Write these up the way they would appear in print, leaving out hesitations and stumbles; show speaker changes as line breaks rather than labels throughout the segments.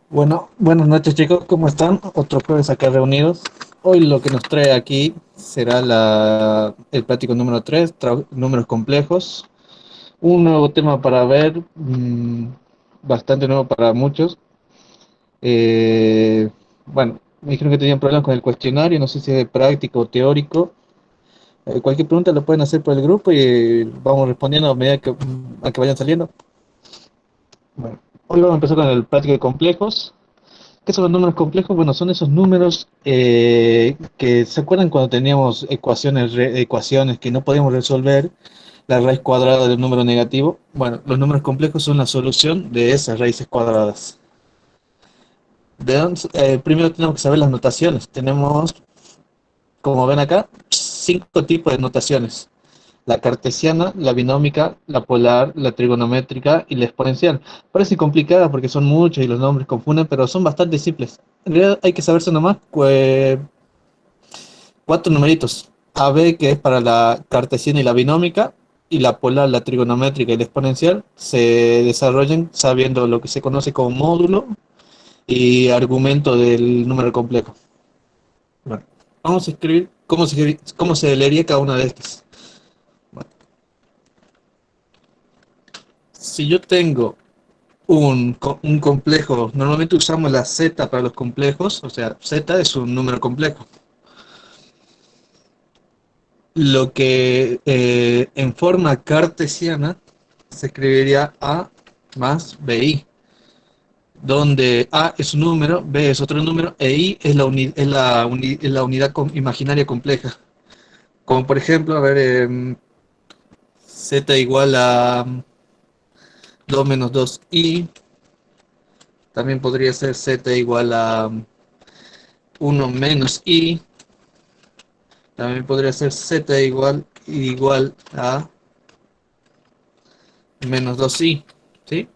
Bueno, buenas noches chicos, ¿cómo están? Otro jueves acá reunidos. Hoy lo que nos trae aquí será el práctico número 3, números complejos. Un nuevo tema para ver, bastante nuevo para muchos. Bueno, me dijeron que tenían problemas con el cuestionario, no sé si es de práctico o teórico. Cualquier pregunta lo pueden hacer por el grupo y vamos respondiendo a medida que vayan saliendo. Bueno, hoy vamos a empezar con el práctico de complejos. ¿Qué son los números complejos? Bueno, son esos números que se acuerdan cuando teníamos ecuaciones que no podíamos resolver, la raíz cuadrada de un número negativo. Bueno, los números complejos son la solución de esas raíces cuadradas. Primero tenemos que saber las notaciones. Tenemos, como ven acá, 5 tipos de notaciones: la cartesiana, la binómica, la polar, la trigonométrica y la exponencial. Parece complicada porque son muchos y los nombres confunden, pero son bastante simples. En realidad hay que saberse nomás 4 numeritos. A, B, que es para la cartesiana y la binómica, y la polar, la trigonométrica y la exponencial se desarrollan sabiendo lo que se conoce como módulo y argumento del número complejo. Bueno, vamos a escribir cómo se leería cada una de estas. Bueno, si yo tengo un complejo, normalmente usamos la z para los complejos, o sea, z es un número complejo. Lo que en forma cartesiana se escribiría a más bi, donde a es un número, b es otro número e i es la unidad imaginaria compleja. Como por ejemplo, a ver, z igual a 2 menos 2i, también podría ser z igual a 1 menos i. También podría ser z igual a menos 2i, ¿sí?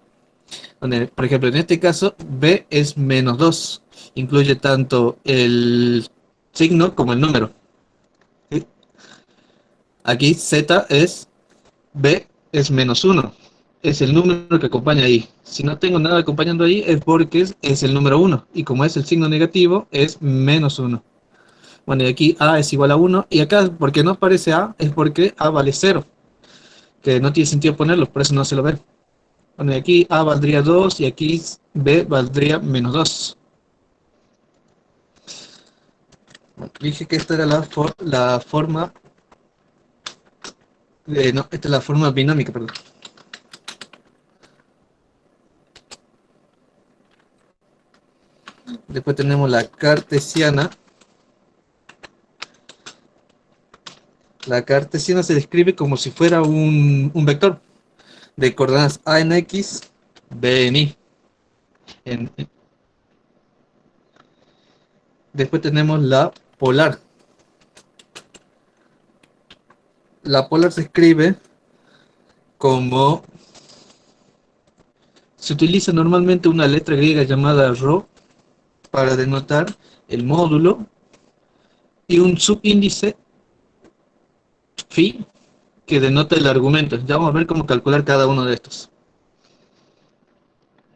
Donde, por ejemplo, en este caso, b es menos 2. Incluye tanto el signo como el número, ¿sí? Aquí z es, b es menos 1. Es el número que acompaña ahí. Si no tengo nada acompañando ahí es porque es el número 1. Y como es el signo negativo, es menos 1. Bueno, y aquí a es igual a 1. Y acá, porque no aparece a, es porque a vale 0. Que no tiene sentido ponerlo, por eso no se lo ve. Bueno, y aquí A valdría 2 y aquí B valdría menos 2. Bueno, dije que esta era la forma, no, esta es la forma binómica, perdón. Después tenemos la cartesiana. La cartesiana se describe como si fuera un vector de coordenadas A en X, B en Y. En- Después tenemos la polar. La polar se escribe como... Se utiliza normalmente una letra griega llamada rho para denotar el módulo y un subíndice phi que denota el argumento. Ya vamos a ver cómo calcular cada uno de estos.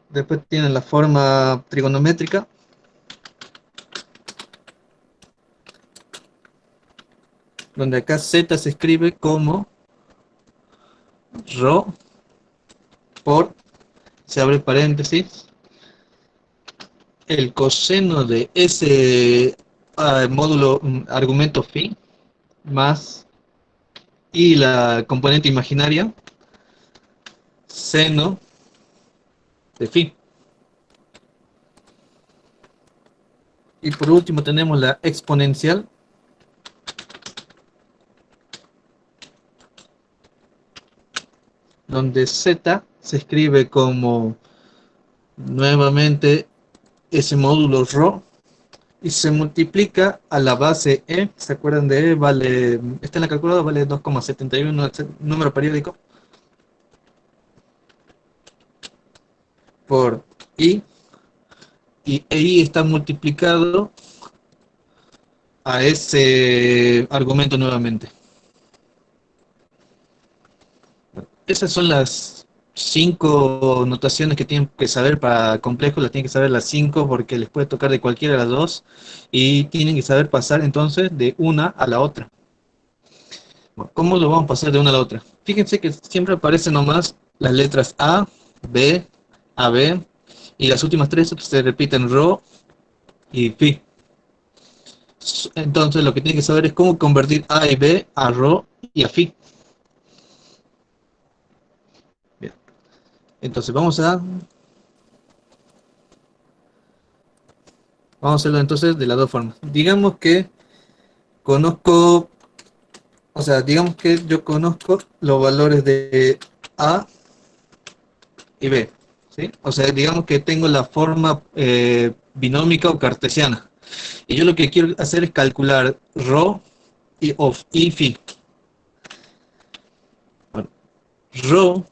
Después tienen la forma trigonométrica, donde acá z se escribe como rho por, se abre paréntesis, el coseno de ese módulo argumento phi más y la componente imaginaria seno de phi. Y por último tenemos la exponencial, donde z se escribe como nuevamente ese módulo rho y se multiplica a la base e. ¿Se acuerdan de e? Vale, está en la calculadora, vale 2,71, número periódico, por i, y i está multiplicado a ese argumento nuevamente. Esas son 5 notaciones que tienen que saber para complejos, las tienen que saber las 5 porque les puede tocar de cualquiera de las dos y tienen que saber pasar entonces de una a la otra. Bueno, ¿cómo lo vamos a pasar de una a la otra? Fíjense que siempre aparecen nomás las letras A, B, AB y las últimas tres se repiten Ro y Fi. Entonces lo que tienen que saber es cómo convertir A y B a Ro y a Fi. Bien. Entonces vamos a hacerlo entonces de las dos formas. Digamos que conozco, o sea, digamos que yo conozco los valores de A y B, ¿sí? O sea, digamos que tengo la forma binómica o cartesiana. Y yo lo que quiero hacer es calcular ρ y phi. Bueno, ρ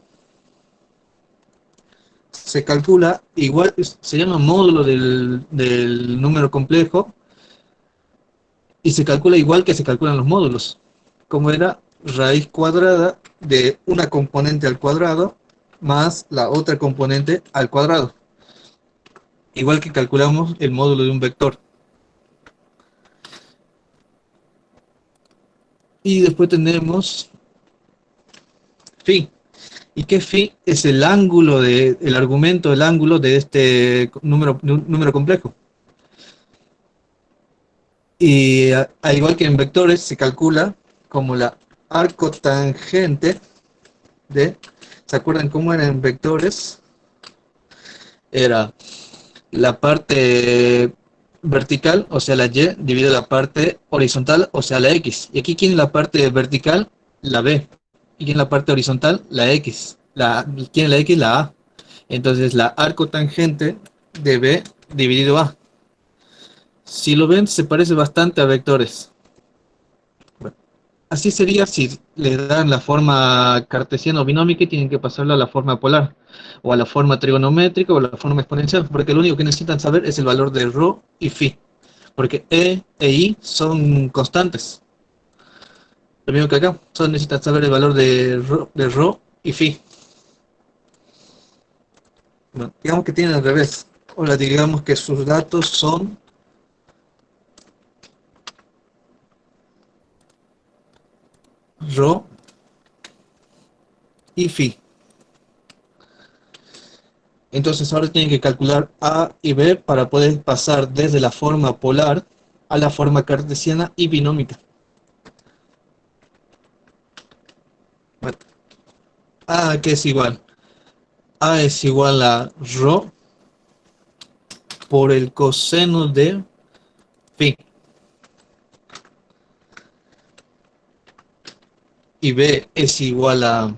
se calcula igual, se llama módulo del número complejo y se calcula igual que se calculan los módulos, como era raíz cuadrada de una componente al cuadrado más la otra componente al cuadrado, igual que calculamos el módulo de un vector. Y después tenemos phi. ¿Y qué phi? Es el ángulo el argumento del ángulo de este número complejo. Y al igual que en vectores se calcula como la arcotangente de, ¿se acuerdan cómo era en vectores? Era la parte vertical, o sea la y, dividido la parte horizontal, o sea la x. Y aquí, ¿quién es la parte vertical? La b. ¿Y quién es la parte horizontal? La x. ¿Quién es la x? La a. Entonces la arcotangente de b dividido a. Si lo ven, se parece bastante a vectores. Bueno, así sería si le dan la forma cartesiana o binómica y tienen que pasarlo a la forma polar, o a la forma trigonométrica, o a la forma exponencial, porque lo único que necesitan saber es el valor de ρ y phi, porque e i son constantes. Lo mismo que acá, solo necesitan saber el valor de ρ y phi. Bueno, digamos que tienen al revés. Ahora digamos que sus datos son ρ y phi. Entonces ahora tienen que calcular A y B para poder pasar desde la forma polar a la forma cartesiana y binómica. Bueno, A que es igual. A es igual a ρ por el coseno de phi. Y B es igual a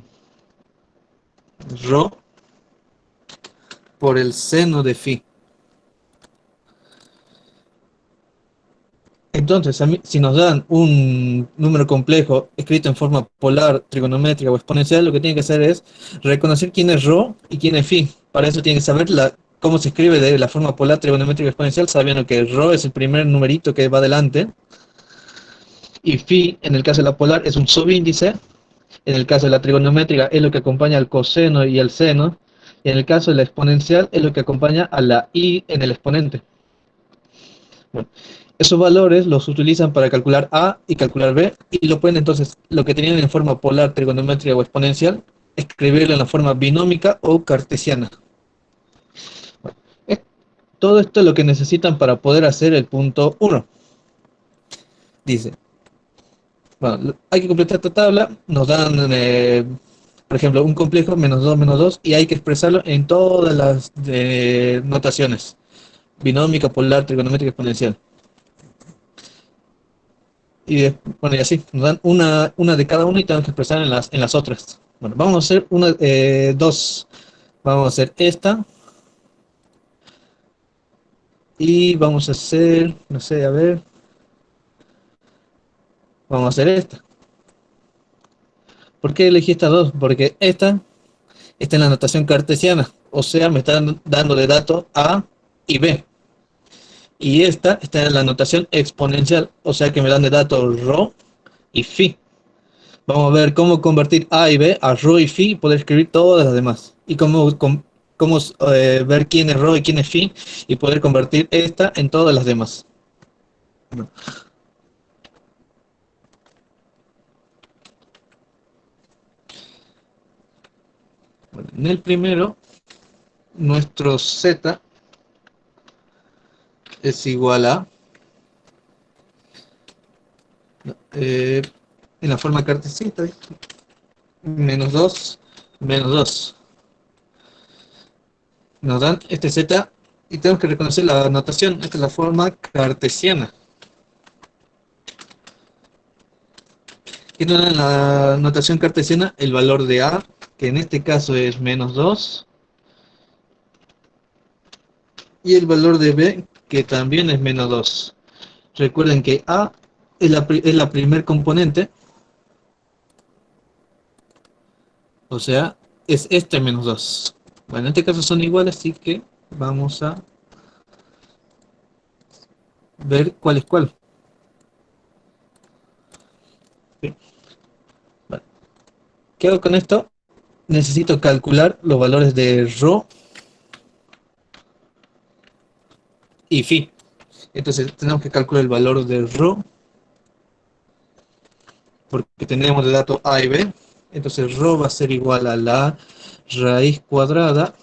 ρ por el seno de phi. Entonces, si nos dan un número complejo escrito en forma polar, trigonométrica o exponencial, lo que tiene que hacer es reconocer quién es ρ y quién es phi. Para eso tiene que saber cómo se escribe de la forma polar, trigonométrica o exponencial, sabiendo que ρ es el primer numerito que va adelante y phi, en el caso de la polar, es un subíndice. En el caso de la trigonométrica es lo que acompaña al coseno y al seno. Y en el caso de la exponencial es lo que acompaña a la i en el exponente. Bueno, esos valores los utilizan para calcular A y calcular B, y lo pueden entonces, lo que tenían en forma polar, trigonométrica o exponencial, escribirlo en la forma binómica o cartesiana. Bueno, todo esto es lo que necesitan para poder hacer el punto 1. Dice, bueno, hay que completar esta tabla, nos dan, por ejemplo, un complejo, menos 2, y hay que expresarlo en todas las notaciones, binómica, polar, trigonométrica, exponencial. Y bueno, y así, nos dan una de cada una y tenemos que expresar en las otras. Bueno, vamos a hacer dos. Vamos a hacer esta. Y vamos a hacer, no sé, a ver. Vamos a hacer esta. ¿Por qué elegí estas dos? Porque esta está en la notación cartesiana. O sea, me están dando de datos A y B. Y esta está en la notación exponencial. O sea que me dan de datos ρ y phi. Vamos a ver cómo convertir A y B a ρ y phi y poder escribir todas las demás. y cómo ver quién es rho y quién es phi y poder convertir esta en todas las demás. Bueno, en el primero, nuestro z es igual a, eh, en la forma cartesiana, menos 2 menos 2. Nos dan este z y tenemos que reconocer la notación. Esta es la forma cartesiana. Y nos dan en la notación cartesiana el valor de a, que en este caso es menos 2, y el valor de b, que también es menos 2. Recuerden que a es la primer componente, o sea, es este menos 2. Bueno, en este caso son iguales, así que vamos a ver cuál es cuál. ¿Sí? Vale. ¿Qué hago con esto? Necesito calcular los valores de rho y phi. Entonces tenemos que calcular el valor de rho, porque tenemos el dato a y b. Entonces rho va a ser igual a la raíz cuadrada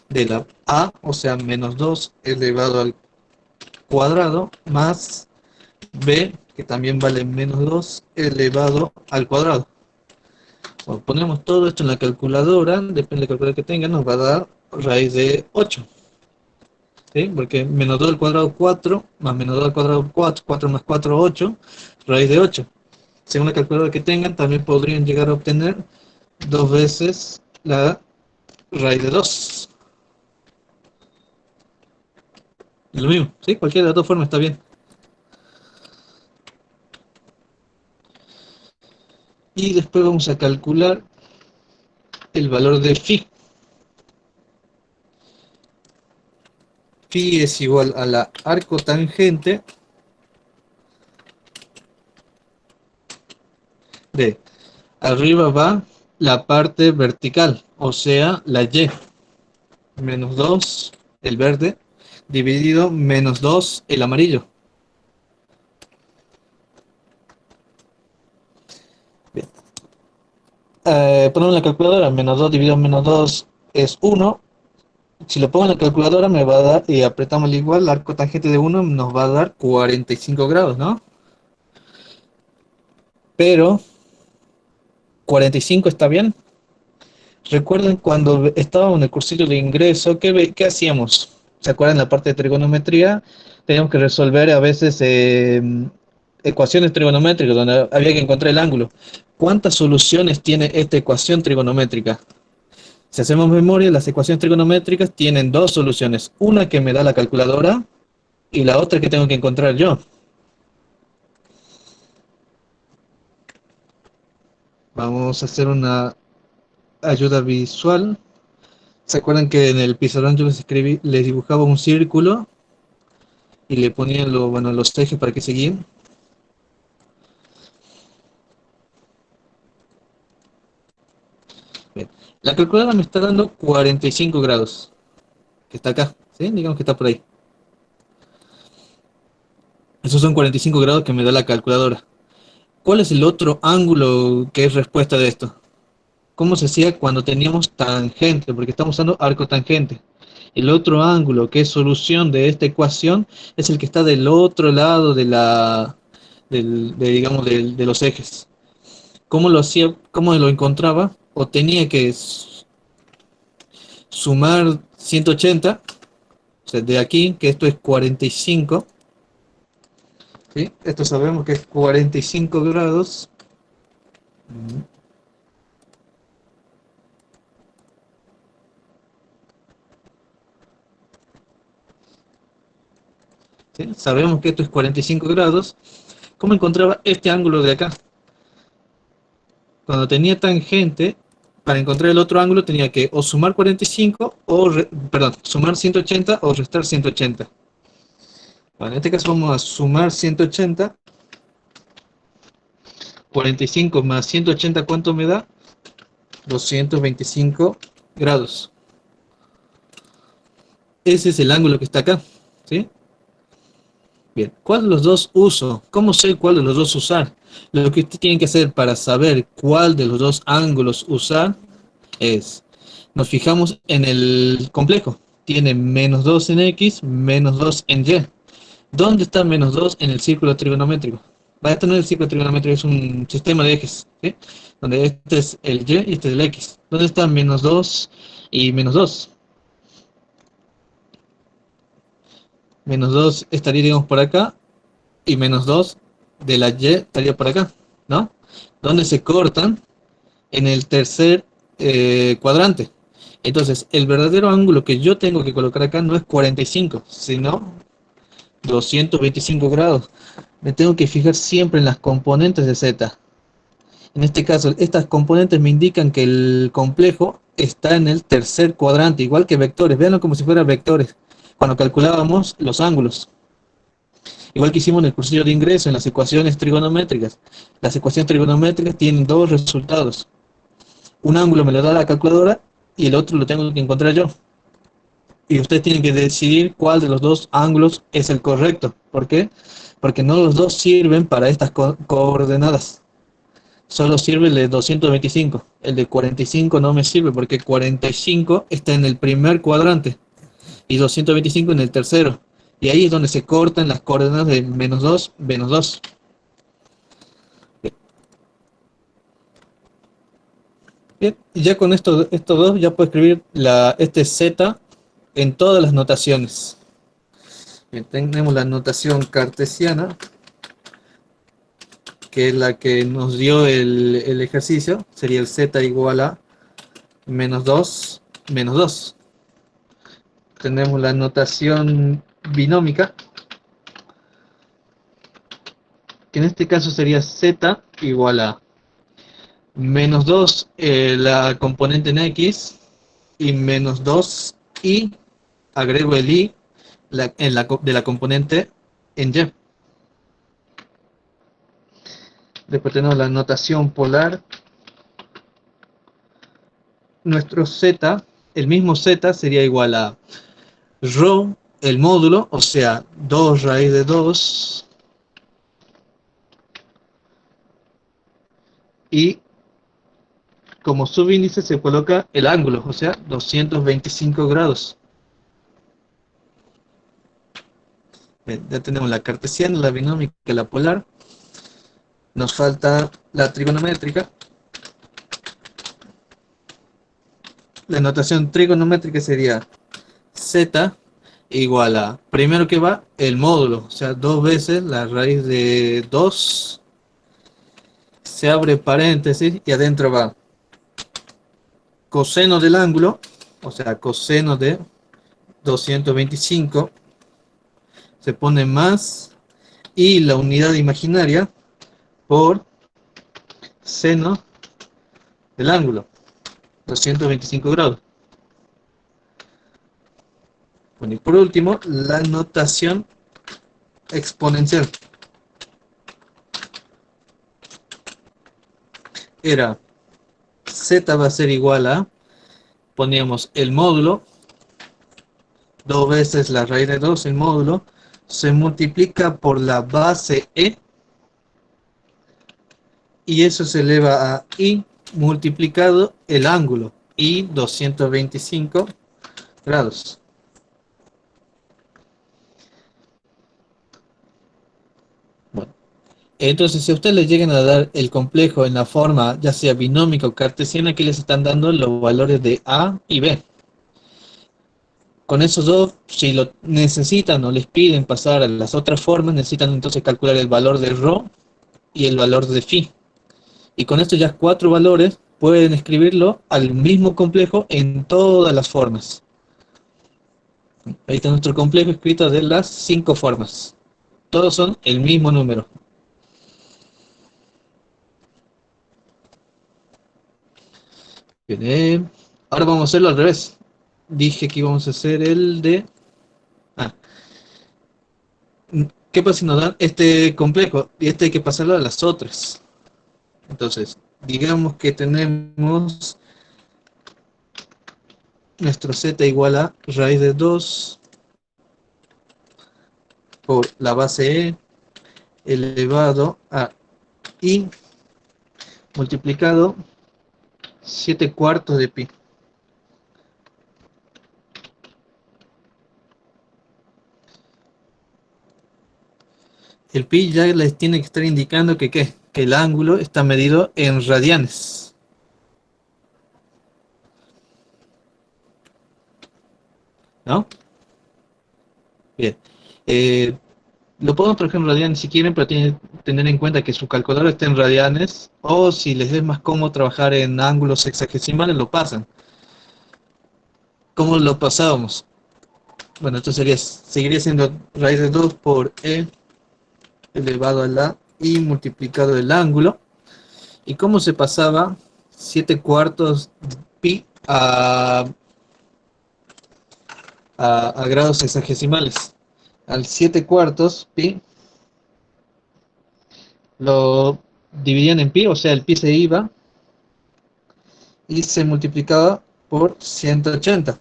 de la a, o sea, menos 2 elevado al cuadrado, más b, que también vale menos 2 elevado al cuadrado. Bueno, ponemos todo esto en la calculadora, depende de la calculadora que tengan, nos va a dar raíz de 8. ¿Sí? Porque menos 2 al cuadrado 4, más menos 2 al cuadrado 4, 4 más 4, 8, raíz de 8. Según la calculadora que tengan, también podrían llegar a obtener 2 veces la raíz de 2. Es lo mismo, ¿sí? Cualquiera de las dos formas está bien. Y después vamos a calcular el valor de phi. Phi es igual a la arcotangente de arriba va la parte vertical, o sea, la y, menos 2 el verde, dividido menos 2 el amarillo. Bien. Ponemos en la calculadora, menos 2 dividido menos 2 es 1. Si lo pongo en la calculadora me va a dar, y apretamos igual, la arcotangente de 1 nos va a dar 45 grados, ¿no? Pero 45 está bien. Recuerden cuando estábamos en el cursillo de ingreso, ¿qué hacíamos? ¿Se acuerdan la parte de trigonometría? Teníamos que resolver a veces ecuaciones trigonométricas donde había que encontrar el ángulo. ¿Cuántas soluciones tiene esta ecuación trigonométrica? Si hacemos memoria, las ecuaciones trigonométricas tienen dos soluciones. Una que me da la calculadora y la otra que tengo que encontrar yo. Vamos a hacer una ayuda visual. ¿Se acuerdan que en el pizarrón yo les dibujaba un círculo y le ponían los ejes para que se guíen? Bien. La calculadora me está dando 45 grados, que está acá, ¿sí? Digamos que está por ahí. Esos son 45 grados que me da la calculadora. ¿Cuál es el otro ángulo que es respuesta de esto? ¿Cómo se hacía cuando teníamos tangente? Porque estamos usando arco tangente. El otro ángulo que es solución de esta ecuación es el que está del otro lado digamos, de los ejes. ¿Cómo lo hacía? ¿Cómo lo encontraba? O tenía que sumar 180, o sea, de aquí, que esto es 45, ¿sí? Esto sabemos que es 45 grados. ¿Sí? Sabemos que esto es 45 grados. ¿Cómo encontraba este ángulo de acá? Cuando tenía tangente, para encontrar el otro ángulo tenía que o sumar 45 perdón, sumar 180 o restar 180. Bueno, en este caso vamos a sumar 180. 45 más 180, ¿cuánto me da? 225 grados. Ese es el ángulo que está acá, ¿sí? Bien, ¿cuál de los dos uso? ¿Cómo sé cuál de los dos usar? Lo que usted tiene que hacer para saber cuál de los dos ángulos usar es, nos fijamos en el complejo. Tiene menos 2 en X, menos 2 en Y. ¿Dónde está menos 2 en el círculo trigonométrico? Va a tener el círculo trigonométrico, es un sistema de ejes, ¿sí? Donde este es el Y y este es el X. ¿Dónde está menos 2 y menos 2? Menos 2 estaría, digamos, por acá, y menos 2 de la Y estaría por acá, ¿no? Donde se cortan en el tercer cuadrante. Entonces, el verdadero ángulo que yo tengo que colocar acá no es 45, sino 225 grados. Me tengo que fijar siempre en las componentes de Z. En este caso, estas componentes me indican que el complejo está en el tercer cuadrante, igual que vectores. Véanlo como si fueran vectores, cuando calculábamos los ángulos. Igual que hicimos en el cursillo de ingreso, en las ecuaciones trigonométricas. Las ecuaciones trigonométricas tienen dos resultados. Un ángulo me lo da la calculadora y el otro lo tengo que encontrar yo. Y ustedes tienen que decidir cuál de los dos ángulos es el correcto. ¿Por qué? Porque no los dos sirven para estas coordenadas. Solo sirve el de 225. El de 45 no me sirve porque 45 está en el primer cuadrante y 225 en el tercero. Y ahí es donde se cortan las coordenadas de menos 2, menos 2. Bien, y ya con estos dos ya puedo escribir este Z en todas las notaciones. Bien, tenemos la notación cartesiana, que es la que nos dio el ejercicio. Sería el Z igual a menos 2, menos 2. Tenemos la notación binómica, que en este caso sería Z igual a menos 2 la componente en X y menos 2 y agrego el Y de la componente en Y. Después tenemos la notación polar. Nuestro Z, el mismo Z sería igual a ρ, el módulo, o sea, 2 raíz de 2 y como subíndice se coloca el ángulo, o sea, 225 grados. Bien, ya tenemos la cartesiana, la binómica, la polar. Nos falta la trigonométrica. La notación trigonométrica sería Z igual a, primero que va, el módulo, o sea, 2 veces la raíz de 2, se abre paréntesis y adentro va coseno del ángulo, o sea, coseno de 225, se pone más, y la unidad imaginaria por seno del ángulo, 225 grados. Bueno, y por último, la notación exponencial. Era Z va a ser igual a, poníamos el módulo, 2 veces la raíz de 2, el módulo, se multiplica por la base E, y eso se eleva a I multiplicado el ángulo, I 225 grados. Bueno, entonces si a ustedes les llegan a dar el complejo en la forma ya sea binómica o cartesiana, aquí les están dando los valores de A y B. Con esos dos, si lo necesitan o les piden pasar a las otras formas, necesitan entonces calcular el valor de ρ y el valor de phi. Y con estos ya 4 valores pueden escribirlo al mismo complejo en todas las formas. Ahí está nuestro complejo escrito de las 5 formas. Todos son el mismo número. Bien, ahora vamos a hacerlo al revés. Dije que íbamos a hacer el de... Ah, ¿qué pasa si nos dan este complejo? Y este hay que pasarlo a las otras. Entonces, digamos que tenemos nuestro z igual a raíz de 2 por la base e elevado a i multiplicado 7/4 de pi. El pi ya les tiene que estar indicando que, ¿qué? Que el ángulo está medido en radianes. ¿No? Bien. Lo podemos trabajar en radianes si quieren, pero tienen que tener en cuenta que su calculadora está en radianes, o si les es más cómodo trabajar en ángulos sexagesimales, lo pasan. ¿Cómo lo pasábamos? Bueno, esto seguiría siendo raíz de 2 por e elevado a la i multiplicado el ángulo. ¿Y cómo se pasaba 7/4 pi a grados sexagesimales? Al 7/4 pi lo dividían en pi, o sea, el pi se iba y se multiplicaba por 180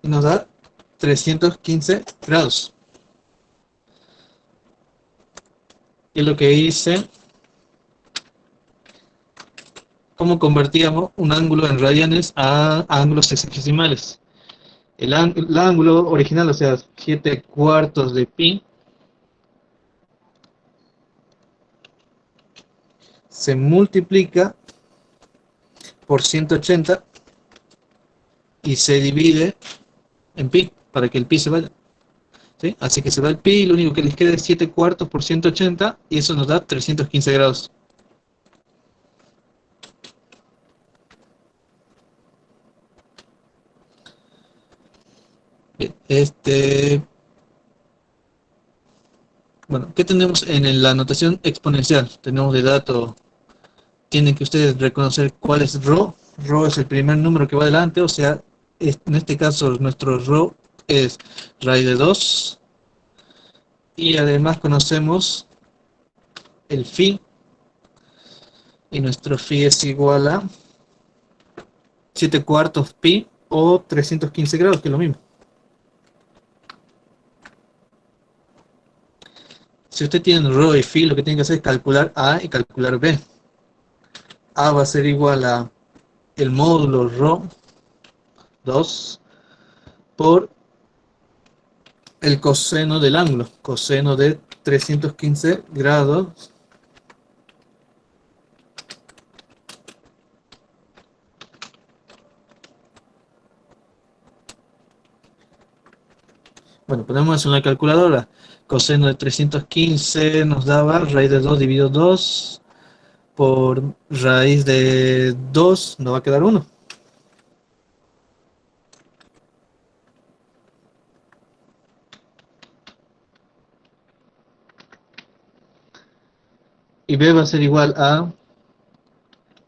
y nos da 315 grados. Y lo que hice, cómo convertíamos un ángulo en radianes a ángulos sexagesimales. El ángulo original, o sea, 7/4 de pi, se multiplica por 180 y se divide en pi, para que el pi se vaya. ¿Sí? Así que se va el pi, y lo único que les queda es 7/4 por 180, y eso nos da 315 grados. Bien, bueno, ¿qué tenemos en la notación exponencial? Tenemos de dato, tienen que ustedes reconocer cuál es ρ. ρ es el primer número que va adelante, o sea, en este caso nuestro ρ es raíz de 2, y además conocemos el phi, y nuestro phi es igual a 7/4 pi o 315 grados, que es lo mismo. Si usted tiene ρ y phi, lo que tiene que hacer es calcular a y calcular b. A va a ser igual a el módulo ρ 2 por el coseno del ángulo, coseno de 315 grados bueno, ponemos eso en la calculadora. Coseno de 315 nos daba raíz de 2 dividido 2 por raíz de 2, nos va a quedar 1. Y b va a ser igual a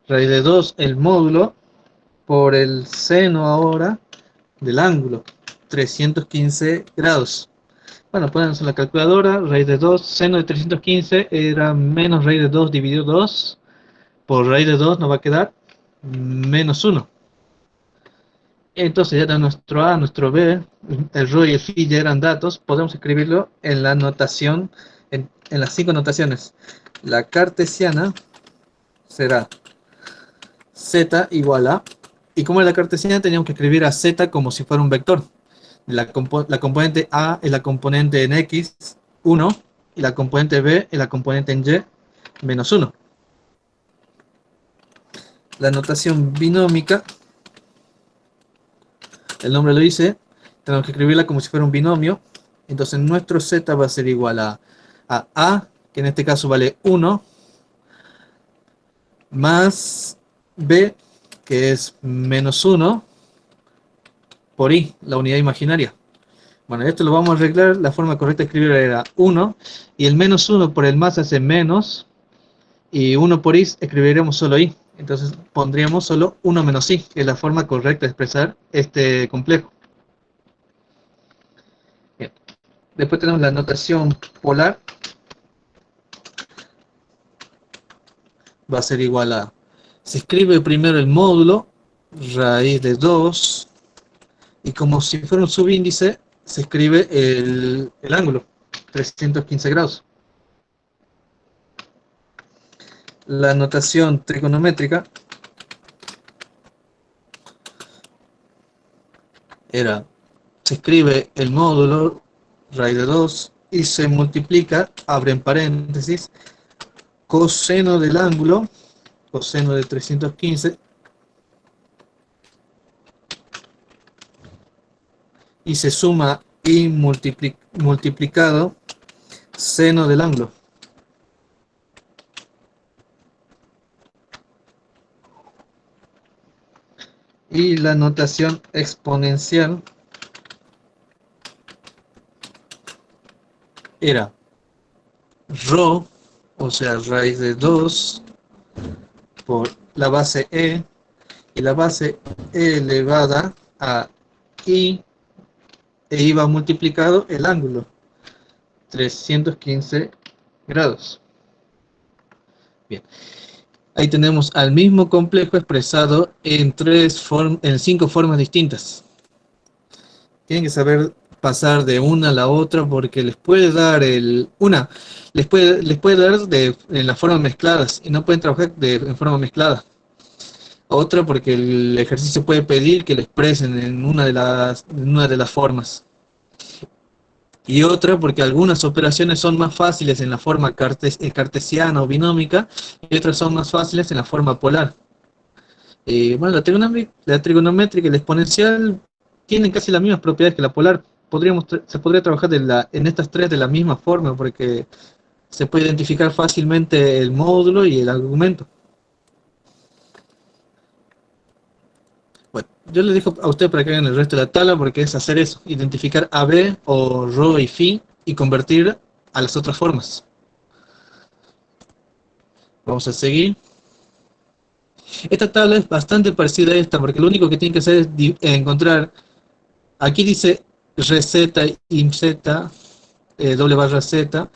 raíz de 2 el módulo por el seno ahora del ángulo, 315 grados. Bueno, ponemos en la calculadora, raíz de 2, seno de 315 era menos raíz de 2 dividido 2, por raíz de 2 nos va a quedar menos 1. Entonces ya está nuestro A, nuestro B, el ρ y el phi ya eran datos, podemos escribirlo en la notación, en las 5 notaciones. La cartesiana será z igual a, y como es la cartesiana teníamos que escribir a z como si fuera un vector. La componente A es la componente en X, 1, y la componente B es la componente en Y, menos 1. La notación binómica, el nombre lo dice, tenemos que escribirla como si fuera un binomio. Entonces nuestro Z va a ser igual a A, que en este caso vale 1, más B, que es menos 1, por I, la unidad imaginaria. Bueno, esto lo vamos a arreglar. La forma correcta de escribir era 1, y el menos 1 por el más hace menos, y 1 por i escribiremos solo i. Entonces pondríamos solo 1 menos i, que es la forma correcta de expresar este complejo. Bien. Después tenemos la notación polar. Va a ser igual a, se escribe primero el módulo raíz de 2, y como si fuera un subíndice, se escribe el ángulo, 315 grados. La notación trigonométrica era, se escribe el módulo, raíz de 2, y se multiplica, abren paréntesis, coseno del ángulo, coseno de 315, y se suma y multiplicado seno del ángulo. Y la notación exponencial era rho, o sea, raíz de 2 por la base e, y la base e elevada a i, e iba multiplicado el ángulo, 315 grados. Bien, ahí tenemos al mismo complejo expresado en 5 formas distintas. Tienen que saber pasar de una a la otra porque les puede dar les puede dar en las formas mezcladas y no pueden trabajar en forma mezclada. Otra porque el ejercicio puede pedir que lo expresen en una de las formas. Y otra porque algunas operaciones son más fáciles en la forma cartesiana o binómica y otras son más fáciles en la forma polar. Bueno, la trigonométrica y la exponencial tienen casi las mismas propiedades que la polar. Se podría trabajar en estas tres de la misma forma porque se puede identificar fácilmente el módulo y el argumento. Bueno, yo les dejo a ustedes para que hagan el resto de la tabla porque es hacer eso, identificar AB o ρ y φ y convertir a las otras formas. Vamos a seguir. Esta tabla es bastante parecida a esta porque lo único que tienen que hacer es encontrar, aquí dice receta, imzeta, doble barra z,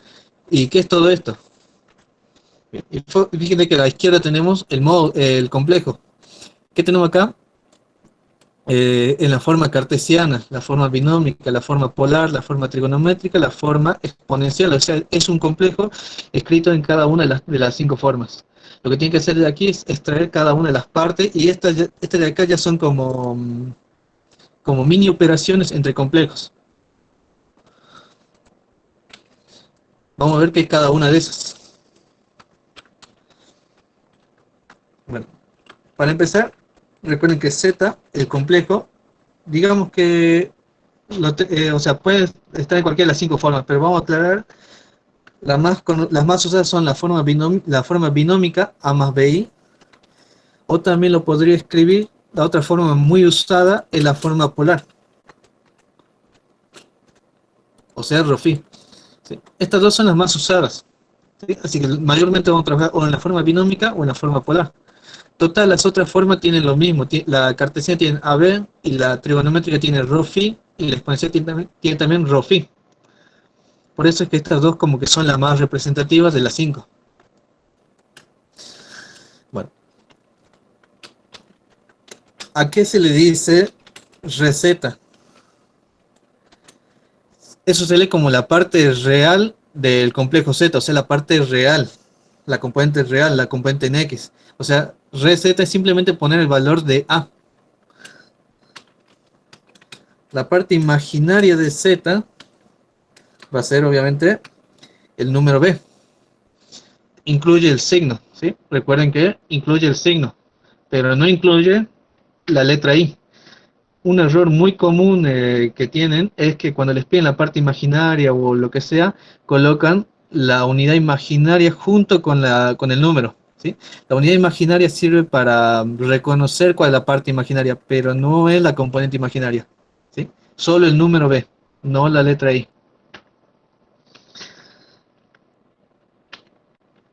y ¿qué es todo esto? Y fíjense que a la izquierda tenemos el complejo. ¿Qué tenemos acá? En la forma cartesiana, la forma binómica, la forma polar, la forma trigonométrica, la forma exponencial. O sea, es un complejo escrito en cada una de las 5 formas. Lo que tiene que hacer de aquí es extraer cada una de las partes y estas de acá ya son como mini operaciones entre complejos. Vamos a ver qué es cada una de esas. Bueno, para empezar, recuerden que Z, el complejo, digamos que, o sea, puede estar en cualquiera de las 5 formas, pero vamos a aclarar, las más usadas son la forma binómica, A más BI, o también lo podría escribir, la otra forma muy usada es la forma polar, o sea, ROFI. ¿Sí? Estas dos son las más usadas, ¿sí? Así que mayormente vamos a trabajar o en la forma binómica o en la forma polar. Total, las otras formas tienen lo mismo. La cartesiana tiene AB y la trigonométrica tiene ρφ y la exponencial tiene también ρφ. Por eso es que estas dos como que son las más representativas de las 5. Bueno, ¿a qué se le dice receta? Eso se lee como la parte real del complejo Z, o sea, la parte real, la componente real, la componente en X. O sea, receta es simplemente poner el valor de A. La parte imaginaria de Z va a ser obviamente el número B. Incluye el signo, ¿sí? Recuerden que incluye el signo, pero no incluye la letra I. Un error muy común que tienen es que cuando les piden la parte imaginaria o lo que sea, colocan la unidad imaginaria junto con el número, ¿sí? La unidad imaginaria sirve para reconocer cuál es la parte imaginaria, pero no es la componente imaginaria, ¿sí? Solo el número B, no la letra I.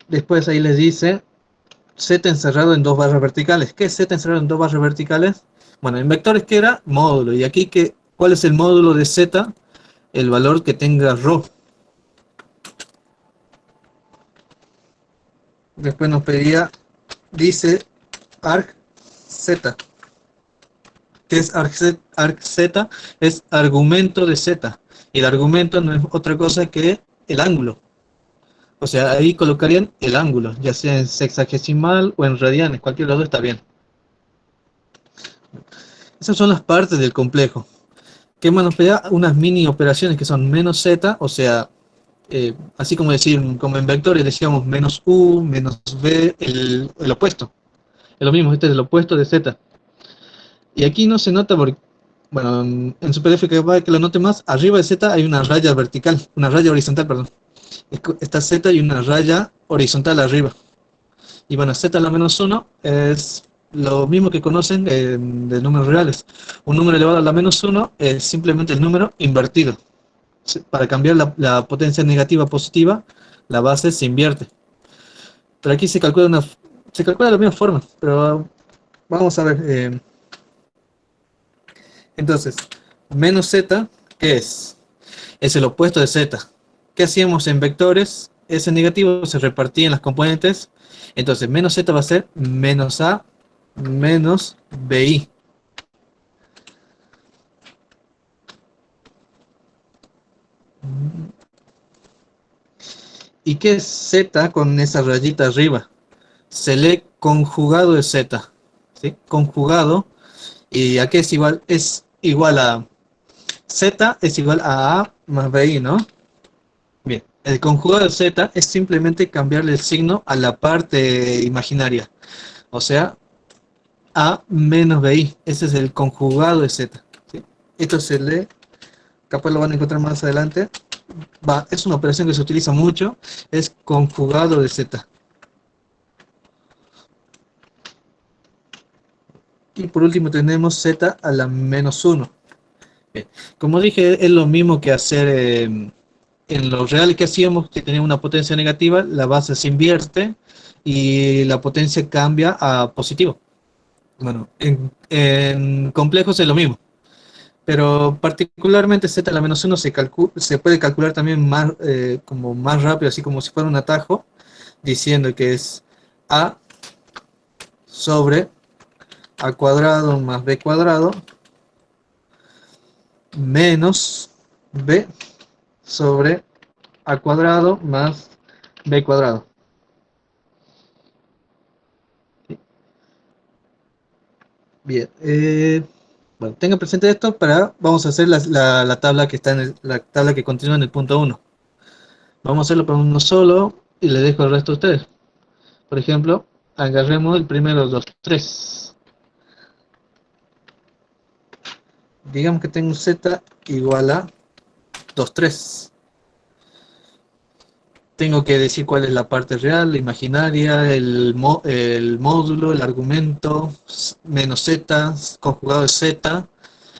Después ahí les dice Z encerrado en 2 barras verticales. ¿Qué es Z encerrado en 2 barras verticales? Bueno, en vectores, ¿qué era? Módulo. Y aquí, ¿cuál es el módulo de Z? El valor que tenga ρ. Después nos pedía, dice arg Z. ¿Qué es arc z? Es argumento de z. Y el argumento no es otra cosa que el ángulo. O sea, ahí colocarían el ángulo, ya sea en sexagesimal o en radianes, cualquier lado está bien. Esas son las partes del complejo. ¿Qué más nos pega? Unas mini operaciones que son menos z, o sea, así como decir, como en vectores decíamos menos u, menos b, el opuesto. Es lo mismo, este es el opuesto de z. Y aquí no se nota porque, bueno, en su PDF que lo note más, arriba de z hay una raya vertical, una raya horizontal, perdón. Está z y una raya horizontal arriba. Y bueno, z a la menos 1 es lo mismo que conocen de números reales. Un número elevado a la menos 1 es simplemente el número invertido. Para cambiar la potencia negativa a positiva, la base se invierte. Pero aquí se calcula de la misma forma, pero vamos a ver. Entonces, menos z, ¿qué es? Es el opuesto de z. ¿Qué hacíamos en vectores? Ese negativo se repartía en las componentes. Entonces, menos z va a ser menos a menos bi. ¿Y qué es z con esa rayita arriba? Se lee conjugado de z. ¿Sí? Conjugado. ¿Y a qué es igual? Es igual a z es igual a más bi, ¿no? Bien, el conjugado de z es simplemente cambiarle el signo a la parte imaginaria. O sea, a menos bi. Ese es el conjugado de z. ¿Sí? Esto se lee, capaz lo van a encontrar más adelante. Es una operación que se utiliza mucho. Es conjugado de z. Y por último tenemos z a la menos 1. Bien. Como dije, es lo mismo que hacer en lo real que hacíamos, que tenía una potencia negativa, la base se invierte y la potencia cambia a positivo. Bueno, en complejos es lo mismo, pero particularmente z a la menos 1 se puede calcular también más, como más rápido, así como si fuera un atajo, diciendo que es a sobre a cuadrado más b cuadrado menos b sobre a cuadrado más b cuadrado. Bien, bueno, tengan presente esto vamos a hacer la tabla que está la tabla que continúa en el punto 1. Vamos a hacerlo para uno solo y le dejo el resto a ustedes. Por ejemplo, agarremos el primero, 2, 3. Digamos que tengo un z igual a 2, 3. Tengo que decir cuál es la parte real, la imaginaria, el módulo, el argumento, menos z, conjugado de z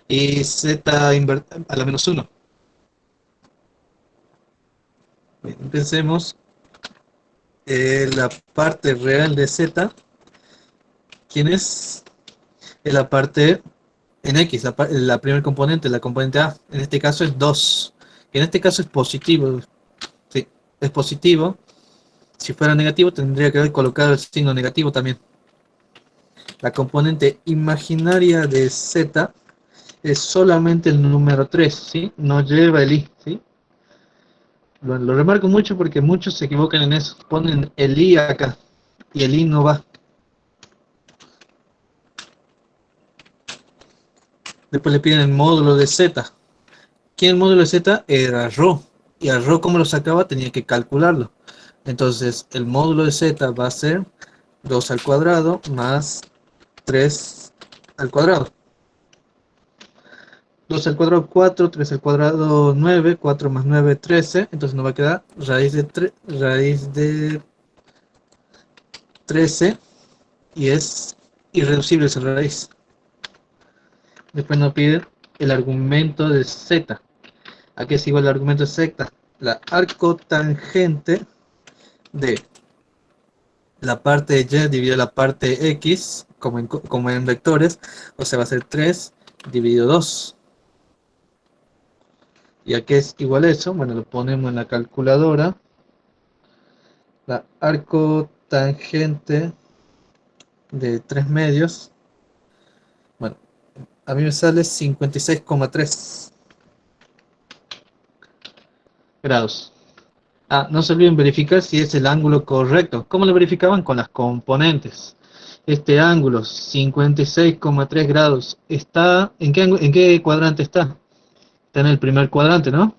y z a la menos 1. Bien, empecemos. La parte real de z, ¿quién es? Es la parte en x, la primer componente, la componente a. En este caso es 2. En este caso es positivo. Sí, es positivo. Si fuera negativo tendría que haber colocado el signo negativo también. La componente imaginaria de z es solamente el número 3, ¿sí? No lleva el i, ¿sí? Lo remarco mucho porque muchos se equivocan en eso. Ponen el i acá y el i no va. Después le piden el módulo de z. ¿Quién el módulo de z? Era ρ. Y a ρ, ¿cómo lo sacaba? Tenía que calcularlo. Entonces, el módulo de z va a ser 2 al cuadrado más 3 al cuadrado. 2 al cuadrado 4, 3 al cuadrado 9, 4 más 9, 13. Entonces nos va a quedar raíz de 13 y es irreducible esa raíz. Después nos piden el argumento de z. ¿A qué es igual el argumento de z? La arcotangente de la parte y dividido la parte x, como en vectores, o sea, va a ser 3 dividido 2. ¿Y a qué es igual eso? Bueno, lo ponemos en la calculadora. La arcotangente de 3 medios. Bueno, A mí me sale 56,3 grados. Ah, no se olviden verificar si es el ángulo correcto. ¿Cómo lo verificaban? Con las componentes. Este ángulo, 56,3 grados, ¿está en qué cuadrante está? Está en el primer cuadrante, ¿no?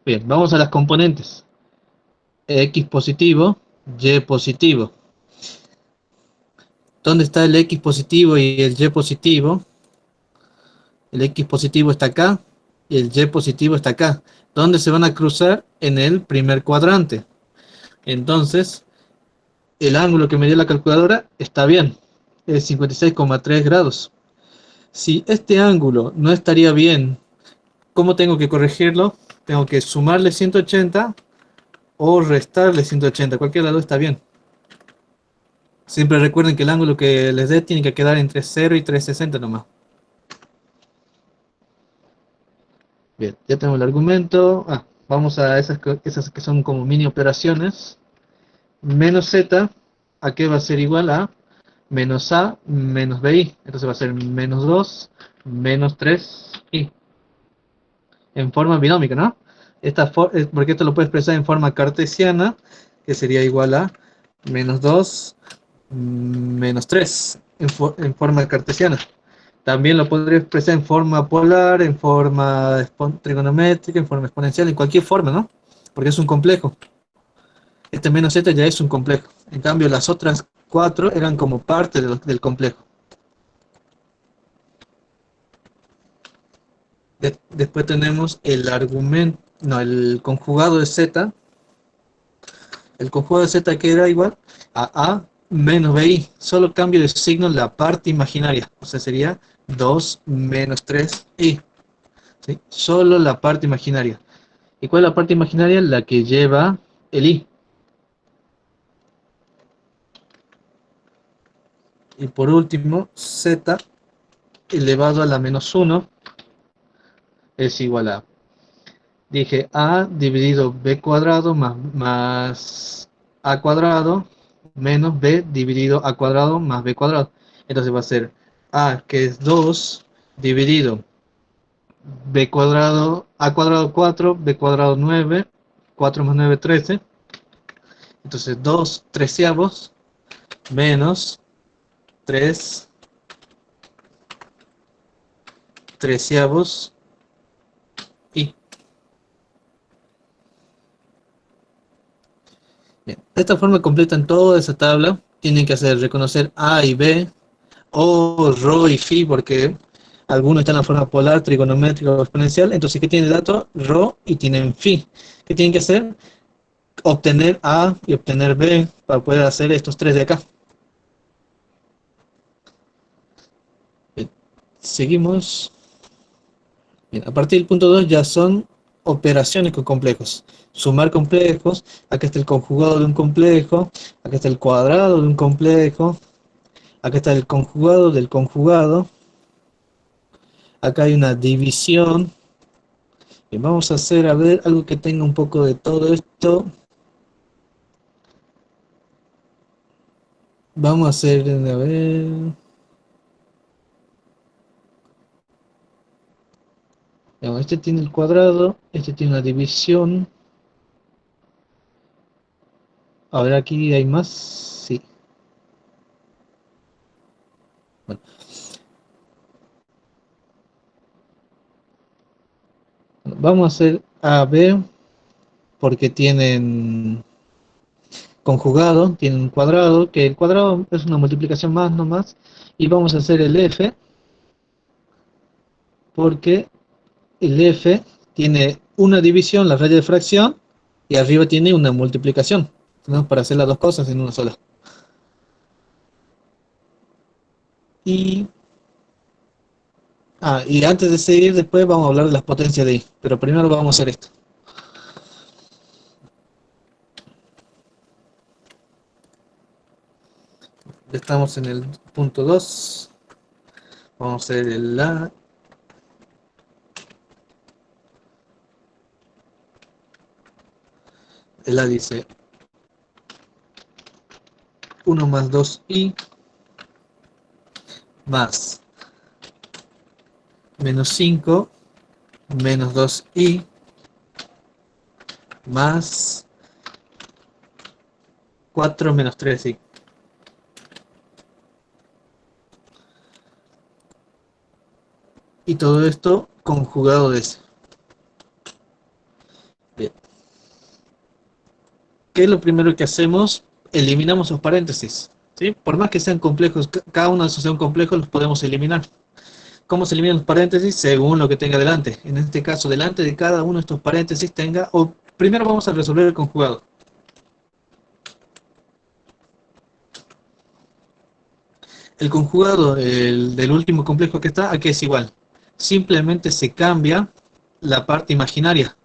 Bien, vamos a las componentes. X positivo, Y positivo. ¿Dónde está el X positivo y el Y positivo? El X positivo está acá y el Y positivo está acá. ¿Dónde se van a cruzar? En el primer cuadrante. Entonces, el ángulo que me dio la calculadora está bien. Es 56,3 grados. Si este ángulo no estaría bien, ¿cómo tengo que corregirlo? Tengo que sumarle 180 o restarle 180. Cualquier lado está bien. Siempre recuerden que el ángulo que les dé tiene que quedar entre 0 y 360 nomás. Bien, ya tengo el argumento. Vamos a esas que son como mini operaciones. Menos z, ¿a qué va a ser igual a? Menos a menos bi. Entonces va a ser menos 2 menos 3i. En forma binómica, ¿no? Porque esto lo puedes expresar en forma cartesiana, que sería igual a menos 2 menos 3 en forma cartesiana. También lo podría expresar en forma polar, en forma trigonométrica, en forma exponencial, en cualquier forma, ¿no? Porque es un complejo. Este menos z ya es un complejo. En cambio, las otras cuatro eran como parte del complejo. Después tenemos el argumento, no, el conjugado de z. El conjugado de z que era igual a menos bi. Solo cambio de signo en la parte imaginaria. O sea, sería 2 menos 3i. ¿Sí? Solo la parte imaginaria. ¿Y cuál es la parte imaginaria? La que lleva el i. Y por último, z elevado a la menos 1 es igual a, dije, a dividido b cuadrado más a cuadrado menos b dividido a cuadrado más b cuadrado. Entonces va a ser a, que es 2, dividido b cuadrado, a cuadrado 4, b cuadrado 9, 4 más 9, 13. Entonces 2 treceavos menos 3 treceavos y. Bien. De esta forma completan toda esa tabla. Tienen que hacer reconocer A y B, o Rho y Phi, porque algunos están en la forma polar, trigonométrica o exponencial. Entonces, ¿qué tiene dato? Rho y tienen Phi. ¿Qué tienen que hacer? Obtener A y obtener B para poder hacer estos tres de acá. Bien. Seguimos. Bien. A partir del punto 2 ya son operaciones con complejos. Sumar complejos. Acá está el conjugado de un complejo. Acá está el cuadrado de un complejo. Acá está el conjugado del conjugado. Acá hay una división. Bien, vamos a hacer, a ver, algo que tenga un poco de todo esto. Vamos a hacer, a ver. Digamos, este tiene el cuadrado, este tiene una división. A ver, aquí hay más. Sí. Bueno, vamos a hacer A, B, porque tienen conjugado, tienen un cuadrado, que el cuadrado es una multiplicación más nomás. Y vamos a hacer el F, porque el F tiene una división, la raya de fracción, y arriba tiene una multiplicación. Tenemos para hacer las dos cosas en una sola. Y, y antes de seguir, después vamos a hablar de las potencias de I. Pero primero vamos a hacer esto. Ya estamos en el punto 2. Vamos a hacer el A. El A dice 1 más 2i más menos 5 menos 2i más 4 menos 3i. Y todo esto conjugado de ese. Bien. ¿Qué es lo primero que hacemos? Eliminamos los paréntesis. ¿Sí? Por más que sean complejos, cada uno de esos sean complejos, los podemos eliminar. ¿Cómo se eliminan los paréntesis? Según lo que tenga delante. En este caso, delante de cada uno de estos paréntesis tenga, o primero vamos a resolver el conjugado. El conjugado del último complejo que está, aquí es igual. Simplemente se cambia la parte imaginaria.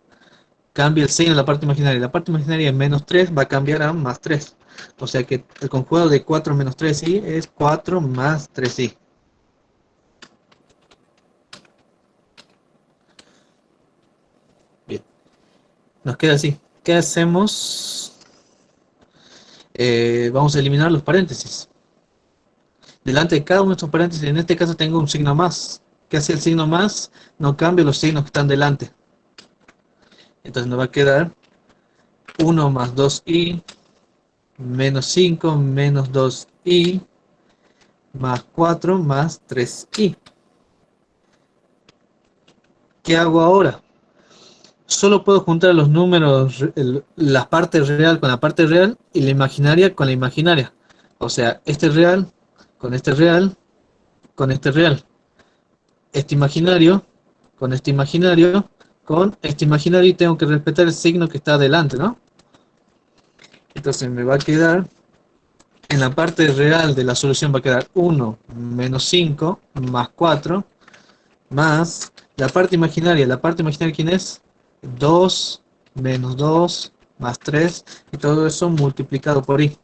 Cambia el signo de la parte imaginaria. La parte imaginaria es menos 3 va a cambiar a más 3. O sea que el conjugado de 4 menos 3i es 4 más 3i. Bien. Nos queda así. ¿Qué hacemos? Vamos a eliminar los paréntesis. Delante de cada uno de estos paréntesis, en este caso tengo un signo más. ¿Qué hace el signo más? No cambio los signos que están delante. Entonces nos va a quedar 1 más 2i menos 5 menos 2i más 4 más 3i. ¿Qué hago ahora? Solo puedo juntar los números, la parte real con la parte real y la imaginaria con la imaginaria. O sea, este real con este real con este real. Este imaginario con este imaginario con este imaginario y tengo que respetar el signo que está adelante, ¿no? Entonces me va a quedar, en la parte real de la solución va a quedar 1 menos 5 más 4 más la parte imaginaria ¿quién es? 2 menos 2 más 3 y todo eso multiplicado por i.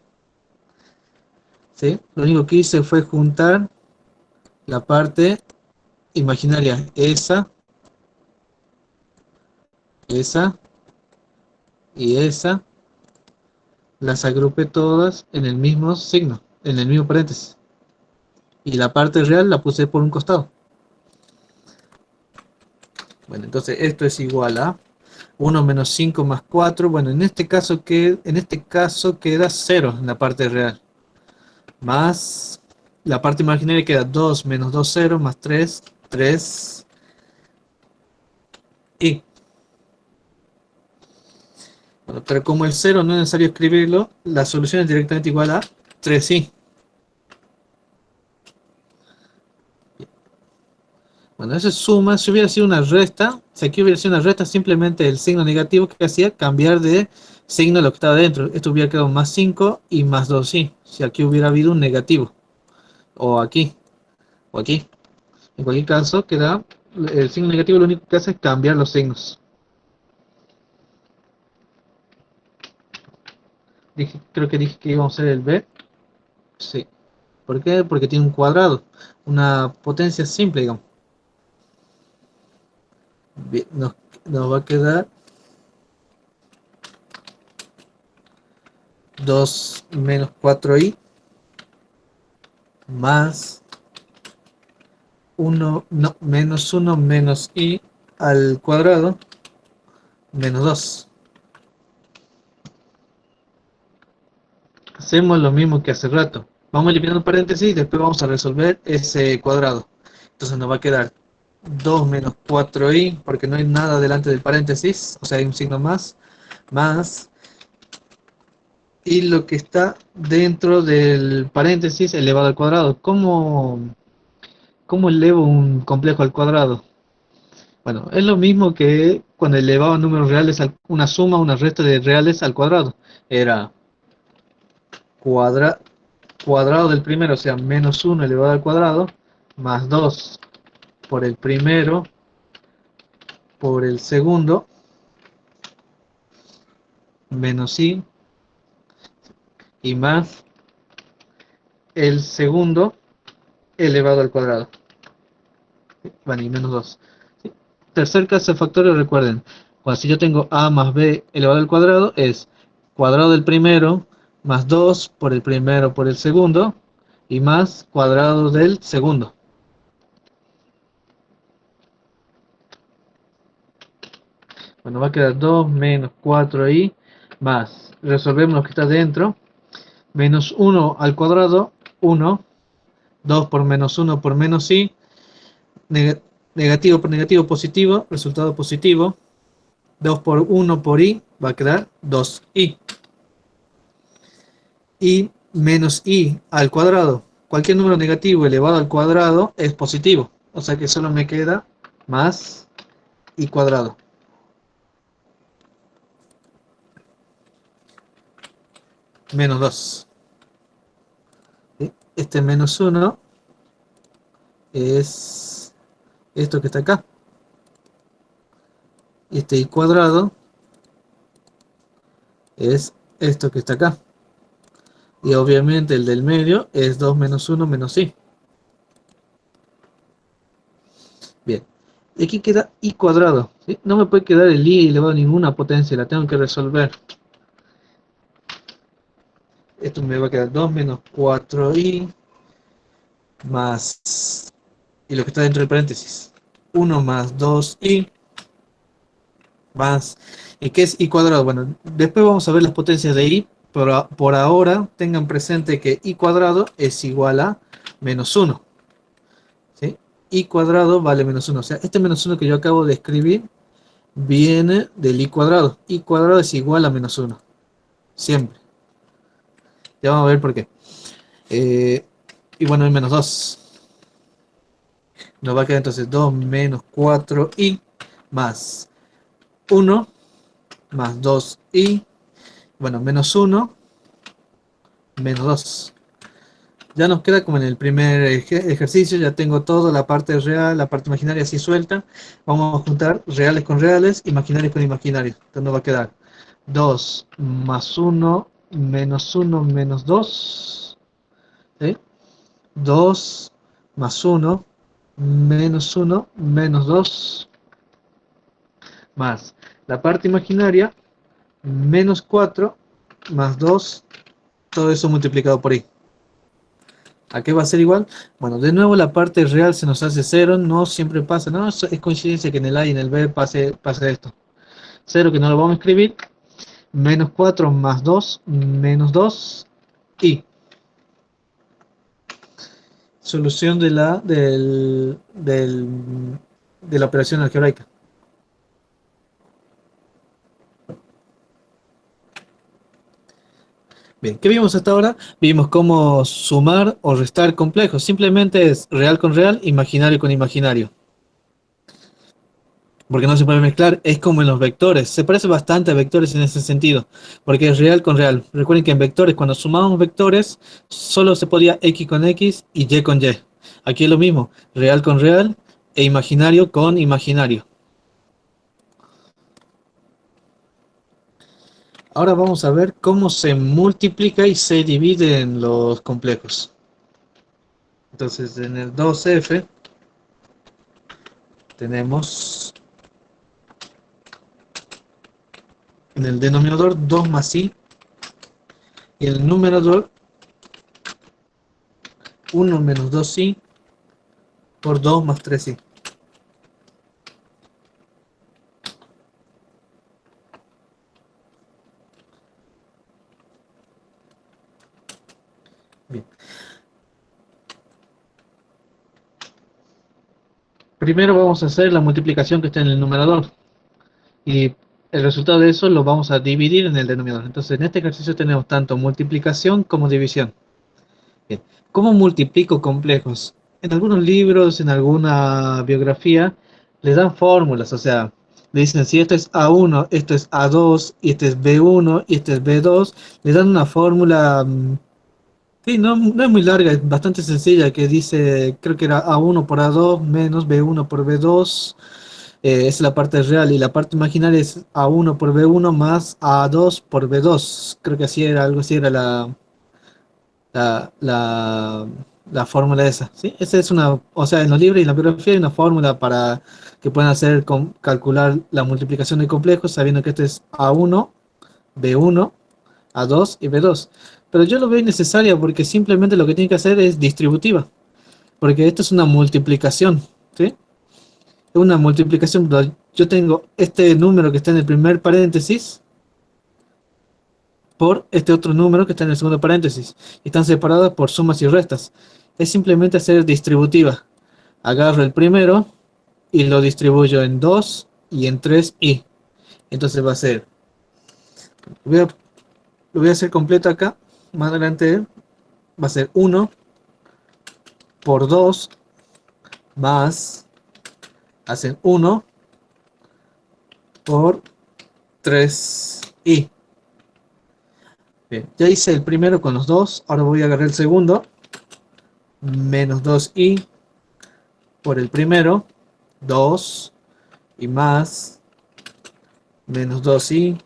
¿Sí? Lo único que hice fue juntar la parte imaginaria, esa y esa, las agrupé todas en el mismo signo, en el mismo paréntesis. Y la parte real la puse por un costado. Bueno, entonces esto es igual a 1 menos 5 más 4. Bueno, en este caso queda 0 en la parte real. Más la parte imaginaria queda 2 menos 2, 0, más 3, 3 y. Bueno, pero como el 0 no es necesario escribirlo, la solución es directamente igual a 3i. Bueno, eso es suma. Si hubiera sido una resta, si aquí hubiera sido una resta, simplemente el signo negativo que hacía cambiar de signo de lo que estaba dentro. Esto hubiera quedado más 5 y más 2i. Si aquí hubiera habido un negativo. O aquí. O aquí. En cualquier caso, queda el signo negativo lo único que hace es cambiar los signos. Creo que dije que íbamos a hacer el b. Sí. ¿Por qué? Porque tiene un cuadrado. Una potencia simple, digamos. Bien, nos va a quedar 2 menos 4i más 1, no, menos 1 menos i al cuadrado menos 2. Hacemos lo mismo que hace rato. Vamos eliminando paréntesis y después vamos a resolver ese cuadrado. Entonces nos va a quedar 2 menos 4i, porque no hay nada delante del paréntesis, o sea, hay un signo más, más, y lo que está dentro del paréntesis elevado al cuadrado. ¿Cómo elevo un complejo al cuadrado? Bueno, es lo mismo que cuando elevaba números reales, una suma, una resta de reales al cuadrado. Era cuadra, cuadrado del primero, o sea, menos 1 elevado al cuadrado, más 2 por el primero, por el segundo, menos i, y más el segundo elevado al cuadrado. Bueno, y menos 2. ¿Sí? Tercer caso de factorio, recuerden, cuando si yo tengo a más b elevado al cuadrado, es cuadrado del primero, más 2 por el primero por el segundo, y más cuadrado del segundo. Bueno, va a quedar 2 menos 4i más, resolvemos lo que está dentro, menos 1 al cuadrado, 1, 2 por menos 1 por menos i, negativo por negativo positivo, resultado positivo, 2 por 1 por i, va a quedar 2i. Y menos i al cuadrado. Cualquier número negativo elevado al cuadrado es positivo. O sea que solo me queda más i cuadrado. Menos 2. ¿Sí? Este menos 1 es esto que está acá. Y este i cuadrado es esto que está acá. Y obviamente el del medio es 2 menos 1 menos i. Bien. Y aquí queda i cuadrado. ¿Sí? No me puede quedar el i elevado a ninguna potencia. La tengo que resolver. Esto me va a quedar 2 menos 4i más, y lo que está dentro del paréntesis, 1 más 2i más, ¿y qué es i cuadrado? Bueno, después vamos a ver las potencias de i, pero por ahora tengan presente que i cuadrado es igual a menos 1, ¿sí? I cuadrado vale menos 1, o sea, este menos 1 que yo acabo de escribir viene del i cuadrado es igual a menos 1, siempre. Ya vamos a ver por qué. Y bueno, el menos 2. Nos va a quedar entonces 2 menos 4i más 1 más 2i. Bueno, menos 1 menos 2. Ya nos queda como en el primer ejercicio. Ya tengo toda la parte real, la parte imaginaria así suelta. Vamos a juntar reales con reales, imaginarios con imaginarios. Entonces nos va a quedar 2 más 1 menos 1 menos 2. ¿Sí? 2 más 1 menos 1 menos 2 más la parte imaginaria menos 4 más 2, todo eso multiplicado por i. ¿A qué va a ser igual? Bueno, de nuevo la parte real se nos hace 0, no siempre pasa, no, es coincidencia que en el a y en el b pase esto. 0 que no lo vamos a escribir, menos 4 más 2 menos 2 i. Solución de la operación algebraica. Bien, ¿qué vimos hasta ahora? Vimos cómo sumar o restar complejos. Simplemente es real con real, imaginario con imaginario. Porque no se puede mezclar, es como en los vectores. Se parece bastante a vectores en ese sentido, porque es real con real. Recuerden que en vectores, cuando sumamos vectores, solo se podía x con x y y con y. Aquí es lo mismo, real con real e imaginario con imaginario. Ahora vamos a ver cómo se multiplica y se divide en los complejos. Entonces en el 2f tenemos en el denominador 2 más i y en el numerador 1 menos 2i por 2 más 3i. Bien. Primero vamos a hacer la multiplicación que está en el numerador y el resultado de eso lo vamos a dividir en el denominador. Entonces en este ejercicio tenemos tanto multiplicación como división. Bien. ¿Cómo multiplico complejos? En algunos libros, en alguna biografía, les dan fórmulas, o sea, le dicen si esto es A1, esto es A2, y este es B1, y este es B2, les dan una fórmula, sí, no es muy larga, es bastante sencilla, que dice, creo que era A1 por A2 menos B1 por B2, es la parte real, y la parte imaginaria es A1 por B1 más A2 por B2, creo que así era, algo así era la, la, la fórmula esa, ¿sí? Esa es una, o sea, en los libros y en la bibliografía hay una fórmula para que puedan hacer, calcular la multiplicación de complejos, sabiendo que esto es A1, B1, A2 y B2. Pero yo lo veo innecesaria porque simplemente lo que tiene que hacer es distributiva, porque esto es una multiplicación, ¿sí? Es una multiplicación, yo tengo este número que está en el primer paréntesis por este otro número que está en el segundo paréntesis. Están separadas por sumas y restas. Es simplemente hacer distributiva. Agarro el primero y lo distribuyo en 2 y en 3i. Entonces va a ser, lo voy a hacer completo acá, más adelante va a ser 1 por 2 más, hacen 1 por 3i. Bien, ya hice el primero con los dos, ahora voy a agarrar el segundo, menos 2i por el primero, 2 y más menos 2i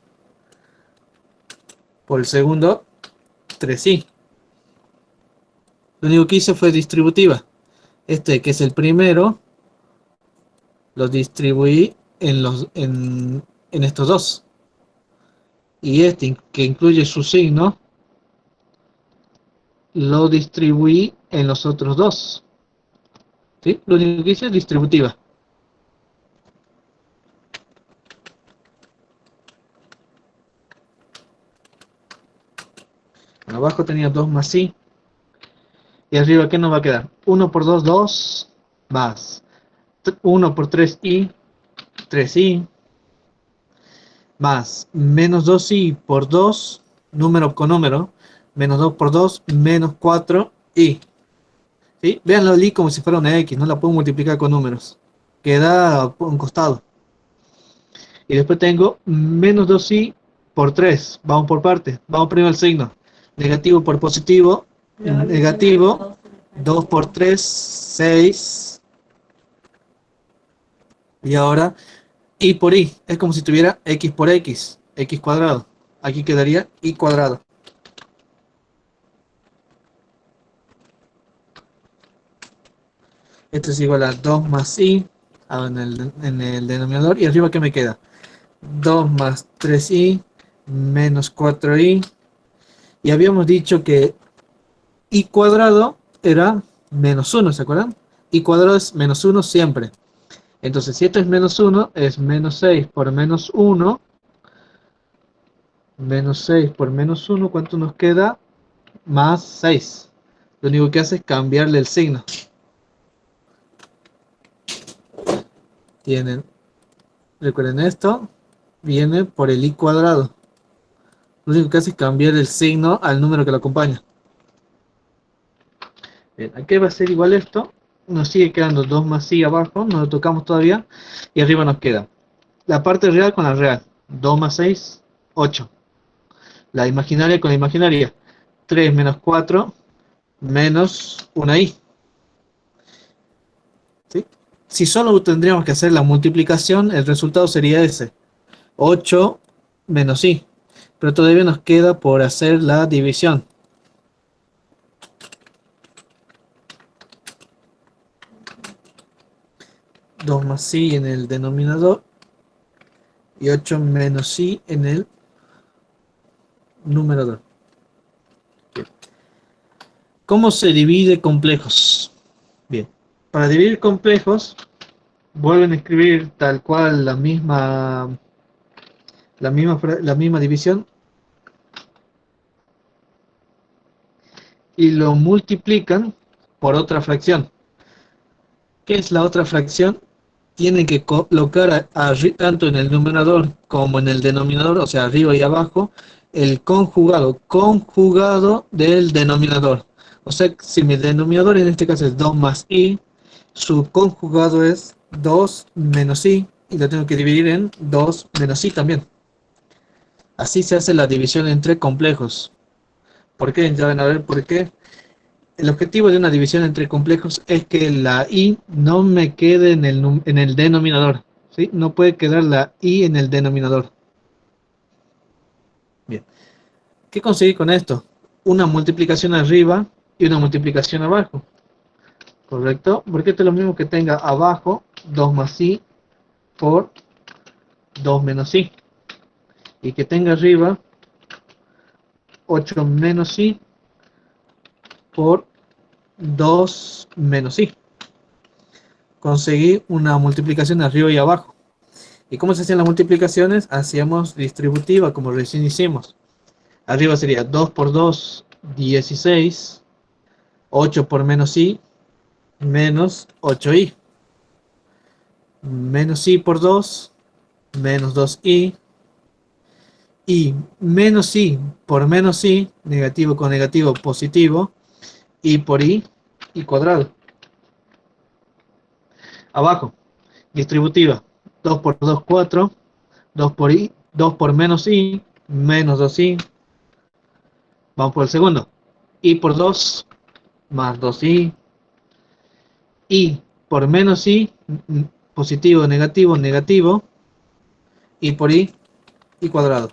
por el segundo, 3i. Lo único que hice fue distributiva. Este que es el primero, lo distribuí en estos dos. Y este que incluye su signo, lo distribuí en los otros dos. ¿Sí? Lo único que hice es distributiva. Abajo tenía 2 más i. Y arriba, ¿qué nos va a quedar? 1 por 2, 2. Más 1 por 3i, 3i. Más menos 2i por 2, número con número. Menos 2 por 2, menos 4i. ¿Sí? Vean la i como si fuera una x, no la puedo multiplicar con números. Queda a un costado. Y después tengo menos 2i por 3. Vamos por partes. Vamos primero al signo. Negativo por positivo. Negativo. 2 por 3, 6. Y ahora i por i. Es como si tuviera x por x. X cuadrado. Aquí quedaría i cuadrado. Esto es igual a 2 más i en el denominador. Y arriba, ¿qué me queda? 2 más 3i menos 4i. Y habíamos dicho que i cuadrado era menos 1, ¿se acuerdan? I cuadrado es menos 1 siempre. Entonces, si esto es menos 1, es menos 6 por menos 1. Menos 6 por menos 1, ¿cuánto nos queda? Más 6. Lo único que hace es cambiarle el signo. Tienen, recuerden esto, viene por el i cuadrado. Lo único que hace es cambiar el signo al número que lo acompaña. Bien, aquí va a ser igual esto. Nos sigue quedando 2 más i abajo, no lo tocamos todavía. Y arriba nos queda la parte real con la real. 2 más 6, 8. La imaginaria con la imaginaria. 3 menos 4 menos una i. ¿Sí? Si solo tendríamos que hacer la multiplicación, el resultado sería ese. 8 menos i. Pero todavía nos queda por hacer la división. Dos más i en el denominador y 8 menos i en el numerador. Bien. ¿Cómo se divide complejos? Bien, para dividir complejos vuelven a escribir tal cual la misma división y lo multiplican por otra fracción. ¿Qué es la otra fracción? Tienen que colocar tanto en el numerador como en el denominador, o sea, arriba y abajo, el conjugado del denominador. O sea, si mi denominador en este caso es 2 más i, su conjugado es 2 menos i, y lo tengo que dividir en 2 menos i también. Así se hace la división entre complejos. ¿Por qué? Ya van a ver por qué. El objetivo de una división entre complejos es que la i no me quede en el denominador. ¿Sí? No puede quedar la i en el denominador. Bien. ¿Qué conseguí con esto? Una multiplicación arriba y una multiplicación abajo. ¿Correcto? Porque esto es lo mismo que tenga abajo 2 más i por 2 menos i. Y que tenga arriba 8 menos i por 2 menos i. Conseguí una multiplicación arriba y abajo. ¿Y cómo se hacían las multiplicaciones? Hacíamos distributiva, como recién hicimos. Arriba sería 2 por 2, 16. 8 por menos i, menos 8i. Menos i por 2, menos 2i. Y menos i por menos i, negativo con negativo, positivo. I por i cuadrado. Abajo, distributiva. 2 por 2, 4. 2 por i, 2 por menos i, menos 2i. Vamos por el segundo. I por 2, más 2i. I por menos i, positivo, negativo, negativo. I por i cuadrado.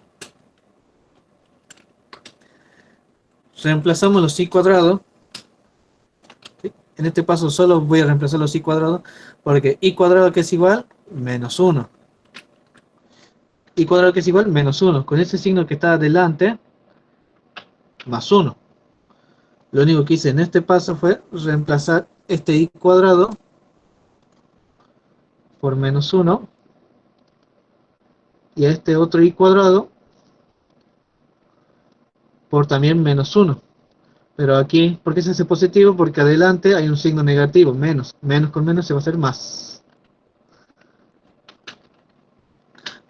Reemplazamos los i cuadrados. ¿Sí? En este paso solo voy a reemplazar los i cuadrados porque i cuadrado que es igual menos 1. I cuadrado que es igual menos 1. Con ese signo que está adelante, más 1. Lo único que hice en este paso fue reemplazar este i cuadrado por menos 1 y a este otro i cuadrado por también menos 1. Pero aquí, ¿por qué se hace positivo? Porque adelante hay un signo negativo, menos. Menos con menos se va a hacer más.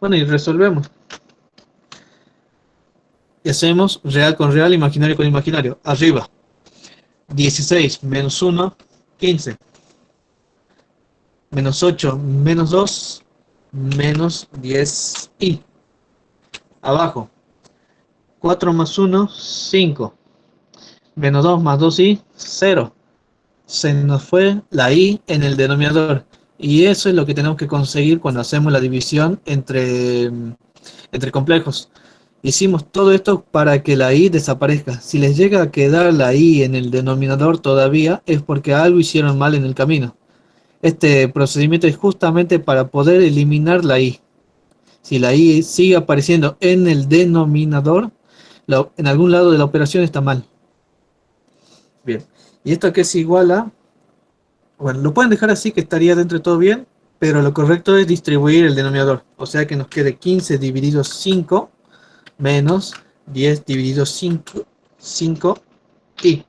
Bueno, y resolvemos. Y hacemos real con real, imaginario con imaginario. Arriba, 16 menos 1, 15. Menos 8 menos 2, menos 10i. Abajo, 4 más 1, 5. Menos 2 más 2i, 0. Se nos fue la i en el denominador. Y eso es lo que tenemos que conseguir cuando hacemos la división entre complejos. Hicimos todo esto para que la i desaparezca. Si les llega a quedar la i en el denominador todavía, es porque algo hicieron mal en el camino. Este procedimiento es justamente para poder eliminar la i. Si la i sigue apareciendo en el denominador, en algún lado de la operación está mal. Bien. Y esto que es igual a... Bueno, lo pueden dejar así que estaría dentro de todo bien, pero lo correcto es distribuir el denominador. O sea que nos quede 15 dividido 5 menos 10 dividido 5 y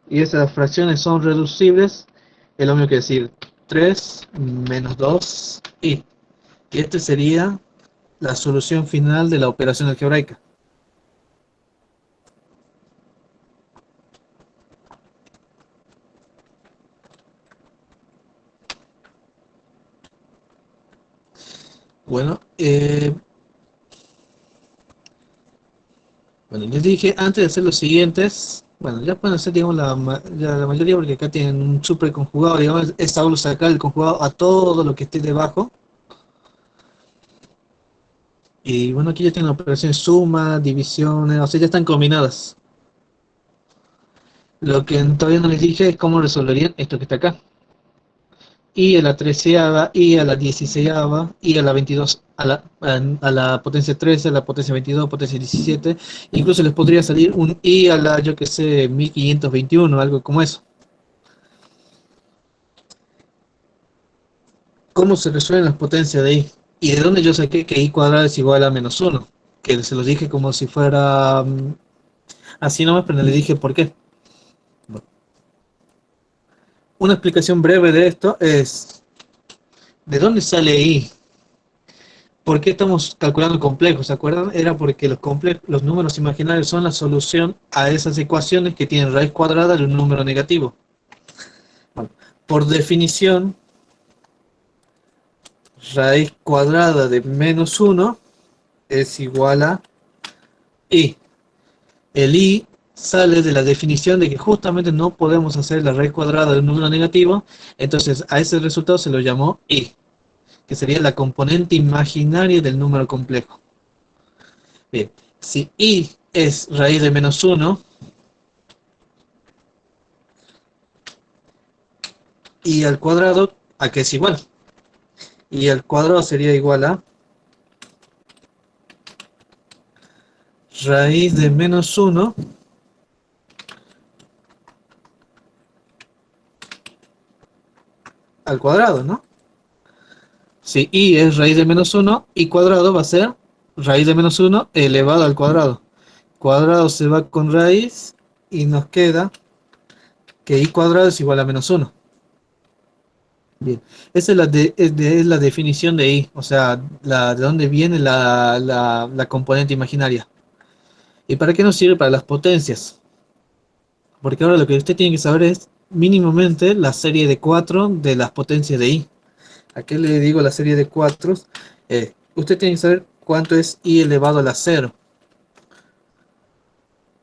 esas fracciones son reducibles, es lo mismo que decir 3 menos 2 y este sería la solución final de la operación algebraica. Bueno, bueno, les dije antes de hacer los siguientes, bueno, ya pueden hacer, digamos, la mayoría porque acá tienen un super conjugado, digamos, es solo sacar el conjugado a todo lo que esté debajo. Y bueno, aquí ya tienen operaciones suma, divisiones, o sea, ya están combinadas. Lo que todavía no les dije es cómo resolverían esto que está acá. Y a la treceava, y a la dieciseava, y a la 22, a la potencia 13, a la potencia 22, potencia 17. Incluso les podría salir un i a la, yo que sé, 1521, algo como eso. ¿Cómo se resuelven las potencias de i? ¿Y de dónde yo saqué que i cuadrado es igual a menos 1? Que se los dije como si fuera así nomás, pero no les dije por qué. Bueno, una explicación breve de esto es, ¿de dónde sale i? ¿Por qué estamos calculando complejos? ¿Se acuerdan? Era porque los números imaginarios son la solución a esas ecuaciones que tienen raíz cuadrada de un número negativo. Bueno, por definición, raíz cuadrada de menos 1 es igual a i. El i sale de la definición de que justamente no podemos hacer la raíz cuadrada de un número negativo, entonces a ese resultado se lo llamó i, que sería la componente imaginaria del número complejo. Bien, si i es raíz de menos 1, i al cuadrado, ¿a qué es igual? I al cuadrado sería igual a raíz de menos 1 al cuadrado, ¿no? Si y es raíz de menos uno, y cuadrado va a ser raíz de menos uno elevado al cuadrado. Cuadrado se va con raíz y nos queda que y cuadrado es igual a menos uno. Bien, esa es es la definición de i, o sea, de dónde viene la componente imaginaria. ¿Y para qué nos sirve? Para las potencias. Porque ahora lo que usted tiene que saber es mínimamente la serie de 4 de las potencias de i. ¿A qué le digo la serie de 4? Usted tiene que saber cuánto es i elevado a la 0.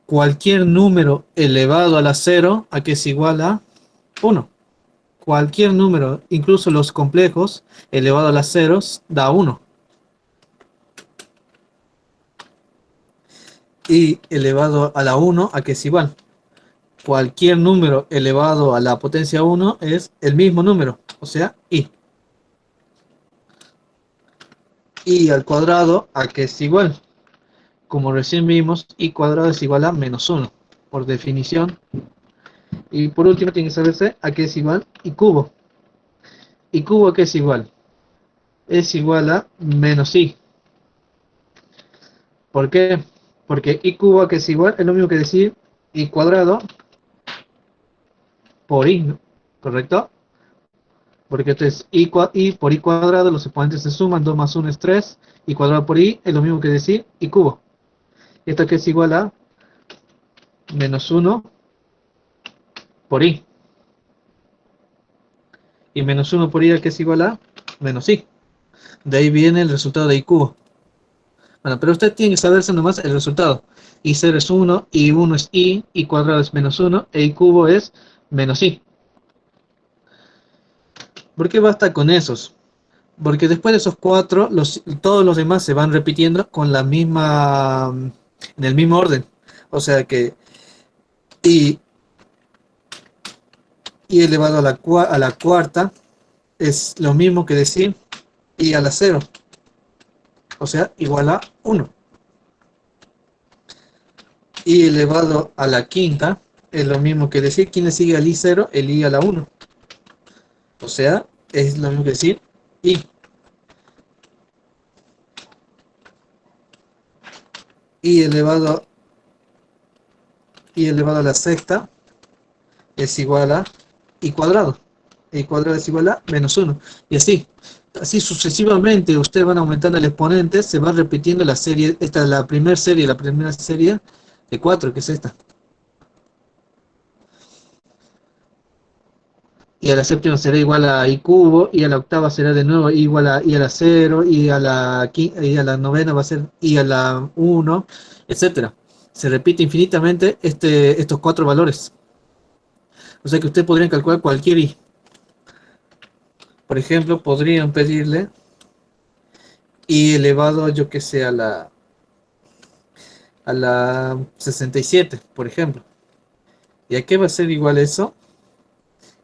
Cualquier número elevado a la 0, ¿a qué es igual a 1? Cualquier número, incluso los complejos, elevado a las ceros, da 1. Y elevado a la 1, ¿a qué es igual? Cualquier número elevado a la potencia 1 es el mismo número, o sea, i. Y al cuadrado, ¿a qué es igual? Como recién vimos, i cuadrado es igual a menos 1, por definición. Y por último, tiene que saberse a qué es igual i cubo. ¿Y cubo a qué es igual? Es igual a menos i. ¿Por qué? Porque i cubo a que es igual es lo mismo que decir i cuadrado por i, ¿no? ¿Correcto? Porque esto es i por i cuadrado, los exponentes se suman, 2 más 1 es 3, i cuadrado por i es lo mismo que decir i cubo. Esto que es igual a menos 1 por i. Y menos 1 por i que es igual a menos i. De ahí viene el resultado de i cubo. Bueno, pero usted tiene que saberse nomás el resultado. I0 es 1, i1 es i cuadrado es menos 1, e i cubo es menos i. ¿Por qué basta con esos? Porque después de esos cuatro, todos los demás se van repitiendo con la misma, en el mismo orden. O sea que i, i elevado a la cuarta es lo mismo que decir i a la 0. O sea, igual a 1. I elevado a la quinta es lo mismo que decir, ¿quién le sigue al i0? El i a la 1. O sea, es lo mismo que decir i. i elevado, i elevado a la sexta es igual a i cuadrado. I cuadrado es igual a menos 1. Y así. Así sucesivamente ustedes van aumentando el exponente, se va repitiendo la serie, esta es la primera serie de 4, que es esta. Y a la séptima será igual a i cubo, y a la octava será de nuevo igual a i a la 0, y a la novena va a ser i a la 1, etcétera. Se repite infinitamente estos 4 valores. O sea que ustedes podrían calcular cualquier i. Por ejemplo, podrían pedirle i elevado, yo que sé, a la 67, por ejemplo. ¿Y a qué va a ser igual eso?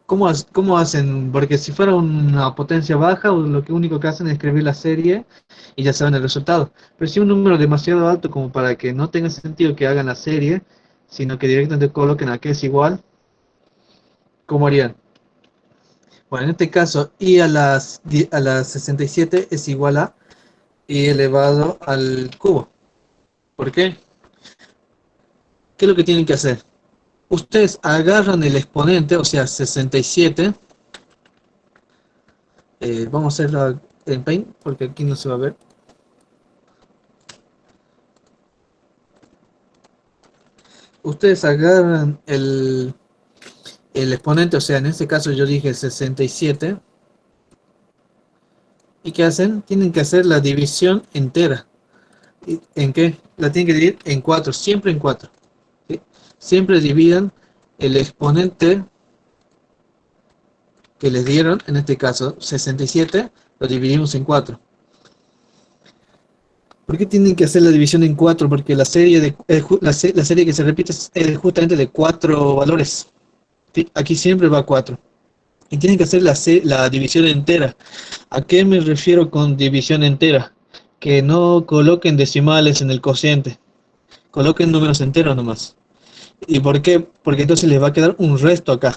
¿Cómo hacen? Porque si fuera una potencia baja, lo que único que hacen es escribir la serie y ya saben el resultado. Pero si un número demasiado alto como para que no tenga sentido que hagan la serie, sino que directamente coloquen a que es igual, ¿cómo harían? Bueno, en este caso, i a las 67 es igual a i elevado al cubo. ¿Por qué? ¿Qué es lo que tienen que hacer? Ustedes agarran el exponente, o sea, 67. Vamos a hacerlo en Paint, porque aquí no se va a ver. Ustedes agarran el exponente, o sea, en este caso yo dije 67. ¿Y qué hacen? Tienen que hacer la división entera. ¿En qué? La tienen que dividir en 4, siempre en 4. ¿Sí? Siempre dividan el exponente que les dieron, en este caso 67, lo dividimos en 4. ¿Por qué tienen que hacer la división en 4? Porque la serie, la serie que se repite es justamente de 4 valores. ¿Sí? Aquí siempre va 4. Y tienen que hacer la división entera. ¿A qué me refiero con división entera? Que no coloquen decimales en el cociente. Coloquen números enteros nomás. ¿Y por qué? Porque entonces les va a quedar un resto acá.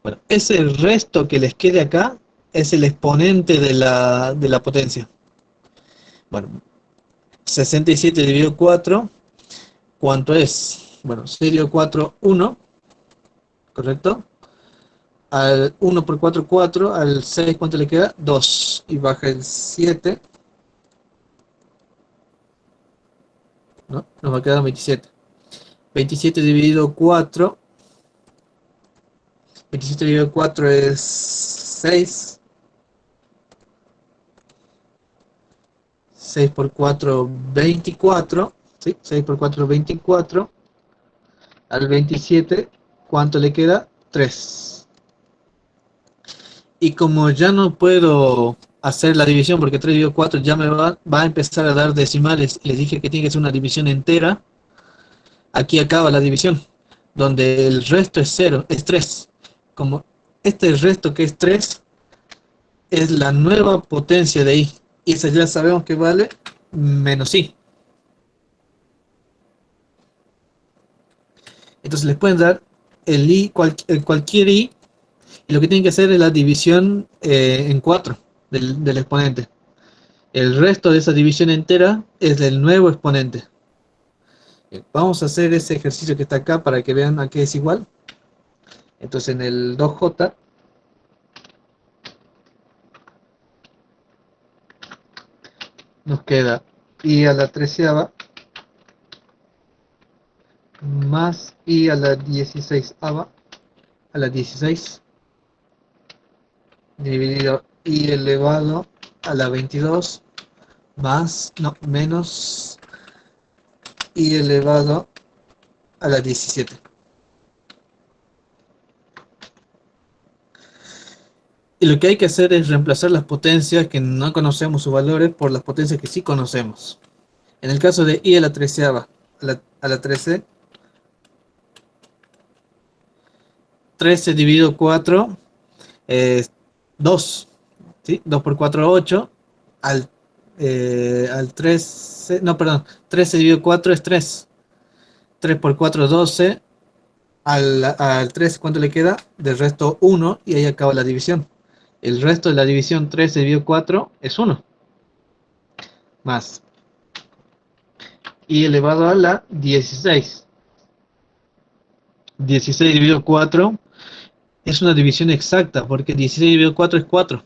Bueno, ese resto que les quede acá es el exponente de la potencia. Bueno, 67 dividido 4, ¿cuánto es? Bueno, 6 dividido 4, 1, ¿correcto? Al 1 por 4, 4, al 6, ¿cuánto le queda? 2, y baja el 7, ¿no? Nos va a quedar 27. 27 dividido 4, 27 dividido 4 es 6, 6 por 4, 24, ¿sí? 6 por 4, 24, al 27, ¿cuánto le queda? 3. Y como ya no puedo hacer la división, porque 3 dividido 4 ya me va a empezar a dar decimales, les dije que tiene que ser una división entera, aquí acaba la división, donde el resto es 0, es 3. Como este resto que es 3, es la nueva potencia de i, y esa ya sabemos que vale menos i. Entonces les pueden dar cualquier i, y lo que tienen que hacer es la división en 4 del exponente. El resto de esa división entera es del nuevo exponente. Bien, vamos a hacer ese ejercicio que está acá para que vean a qué es igual. Entonces en el 2j nos queda i a la treceava más i a la 16ava a la 16 dividido i elevado a la 22 más, no, menos i elevado a la 17. Y lo que hay que hacer es reemplazar las potencias que no conocemos sus valores por las potencias que sí conocemos. En el caso de i a la treceava a la 13, 13 dividido 4 es 2, ¿sí? 2 por 4, 8, al 13, no, perdón, 13 dividido 4 es 3, 3 por 4, 12, al 13, ¿cuánto le queda? Del resto 1, y ahí acaba la división. El resto de la división 13 dividido 4 es 1, más i elevado a la 16. 16 dividido 4 es una división exacta, porque 16 dividido 4 es 4.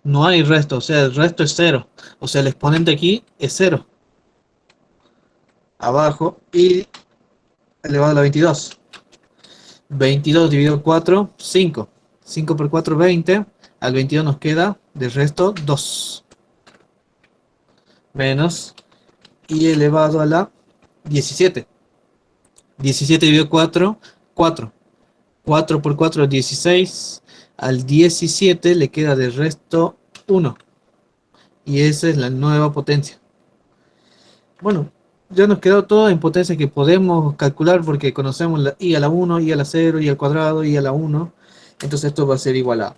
No hay resto, o sea, el resto es 0. O sea, el exponente aquí es 0. Abajo, y elevado a la 22. 22 dividido 4, 5. 5 por 4, 20. Al 22 nos queda de resto 2. Menos i elevado a la 17. 17 dividido 4, 4. 4 por 4 es 16. Al 17 le queda de resto 1. Y esa es la nueva potencia. Bueno, ya nos quedó todo en potencia que podemos calcular porque conocemos la i a la 1, i a la 0, i al cuadrado, i a la 1. Entonces esto va a ser igual a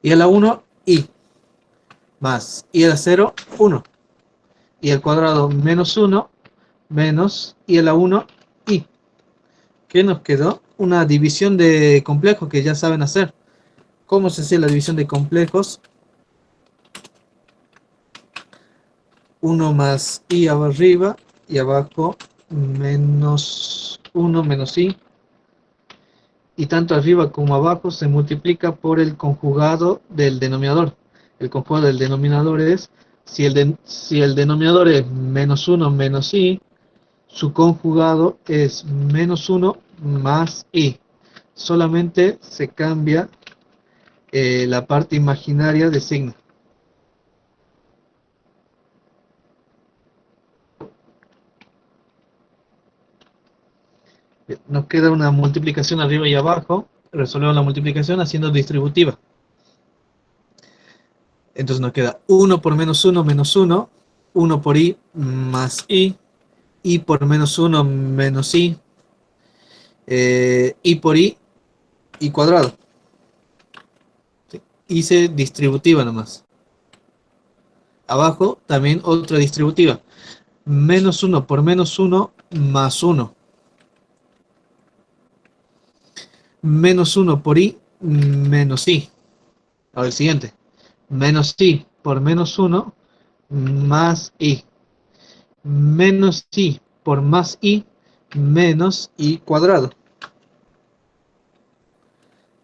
i a la 1, i, más i a la 0, 1. I al cuadrado menos 1, menos i a la 1, i. ¿Qué nos quedó? Una división de complejos que ya saben hacer. ¿Cómo se hace la división de complejos? 1 más i arriba y abajo menos 1 menos i. Y tanto arriba como abajo se multiplica por el conjugado del denominador. El conjugado del denominador es, si el denominador es menos 1 menos i, su conjugado es menos 1 más i. Solamente se cambia la parte imaginaria de signo. Bien, nos queda una multiplicación arriba y abajo. Resolvemos la multiplicación haciendo distributiva. Entonces nos queda 1 por menos 1 menos 1, 1 por i más i por menos 1 menos i por i cuadrado. ¿Sí? Hice distributiva nomás. Abajo también otra distributiva. Menos 1 por menos 1 más 1. Menos 1 por i menos i. Ahora el siguiente. Menos i por menos uno más i. Menos i por más i menos i cuadrado.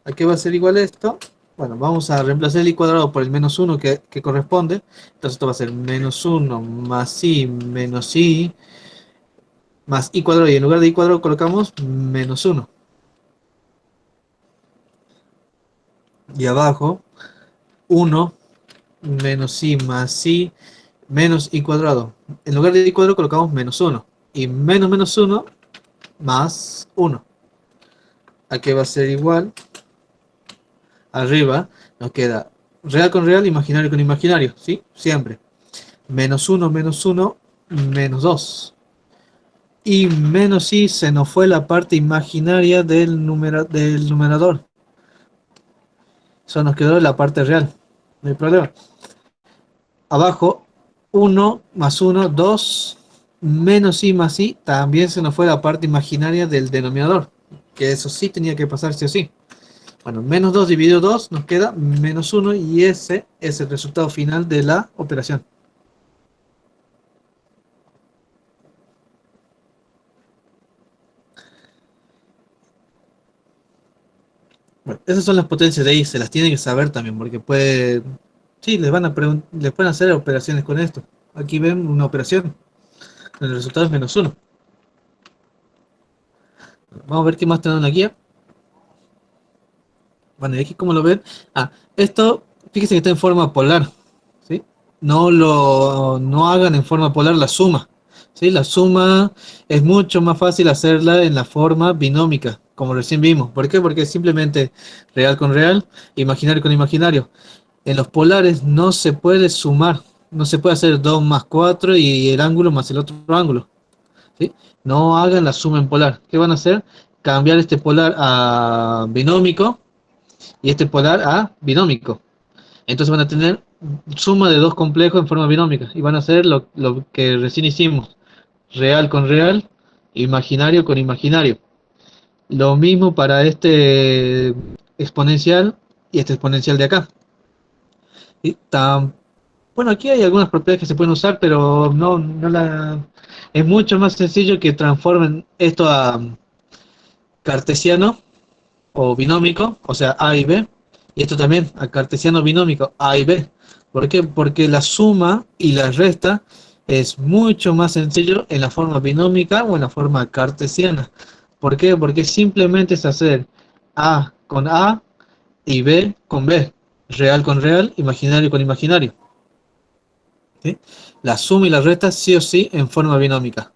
¿A qué va a ser igual esto? Bueno, vamos a reemplazar el i cuadrado por el menos uno que corresponde. Entonces esto va a ser menos uno más i menos i más i cuadrado. Y en lugar de i cuadrado colocamos menos uno. Y abajo, uno menos i más i menos i cuadrado. En lugar de i cuadrado colocamos menos uno. Y menos menos uno más uno. ¿A qué va a ser igual? Arriba nos queda real con real, imaginario con imaginario, ¿sí? Siempre. Menos uno, menos 2. Y menos i se nos fue la parte imaginaria del numerador. Eso nos quedó la parte real. No hay problema. Abajo, uno más uno, 2. Menos i más i también se nos fue la parte imaginaria del denominador. Que eso sí tenía que pasar sí o sí. Bueno, menos 2 dividido 2 nos queda menos uno y ese es el resultado final de la operación. Bueno, esas son las potencias de ahí, se las tienen que saber también, porque puede, sí, les pueden hacer operaciones con esto. Aquí ven una operación, el resultado es menos uno. Vamos a ver qué más tenemos en la guía. Bueno, y aquí como lo ven, esto, fíjense que está en forma polar, ¿sí? No hagan en forma polar la suma, ¿sí? La suma es mucho más fácil hacerla en la forma binómica, como recién vimos. ¿Por qué? Porque es simplemente real con real, imaginario con imaginario. En los polares no se puede sumar, no se puede hacer 2 más 4 y el ángulo más el otro ángulo, ¿sí? No hagan la suma en polar. ¿Qué van a hacer? Cambiar este polar a binómico y este polar a binómico. Entonces van a tener suma de dos complejos en forma binómica y van a hacer lo que recién hicimos, real con real, imaginario con imaginario. Lo mismo para este exponencial y este exponencial de acá. Y bueno, aquí hay algunas propiedades que se pueden usar, pero es mucho más sencillo que transformen esto a cartesiano o binómico, o sea, A y B, y esto también a cartesiano binómico, A y B. ¿Por qué? Porque la suma y la resta es mucho más sencillo en la forma binómica o en la forma cartesiana. ¿Por qué? Porque simplemente es hacer A con A y B con B, real con real, imaginario con imaginario. ¿Sí? La suma y la resta sí o sí en forma binómica.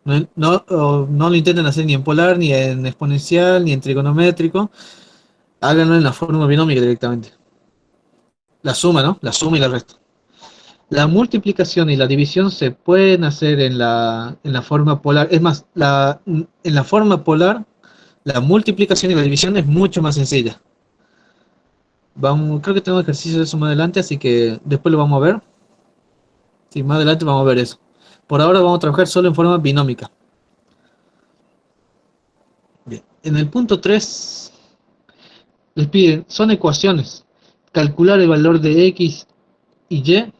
No lo intenten hacer ni en polar, ni en exponencial, ni en trigonométrico. Háganlo en la forma binómica directamente. La suma, ¿no? La suma y la resta. La multiplicación y la división se pueden hacer en la forma polar. Es más, en la forma polar, la multiplicación y la división es mucho más sencilla. Creo que tengo ejercicio de eso más adelante, así que después lo vamos a ver. Sí, más adelante vamos a ver eso. Por ahora vamos a trabajar solo en forma binómica. Bien. En el punto 3 les piden, son ecuaciones. Calcular el valor de x y y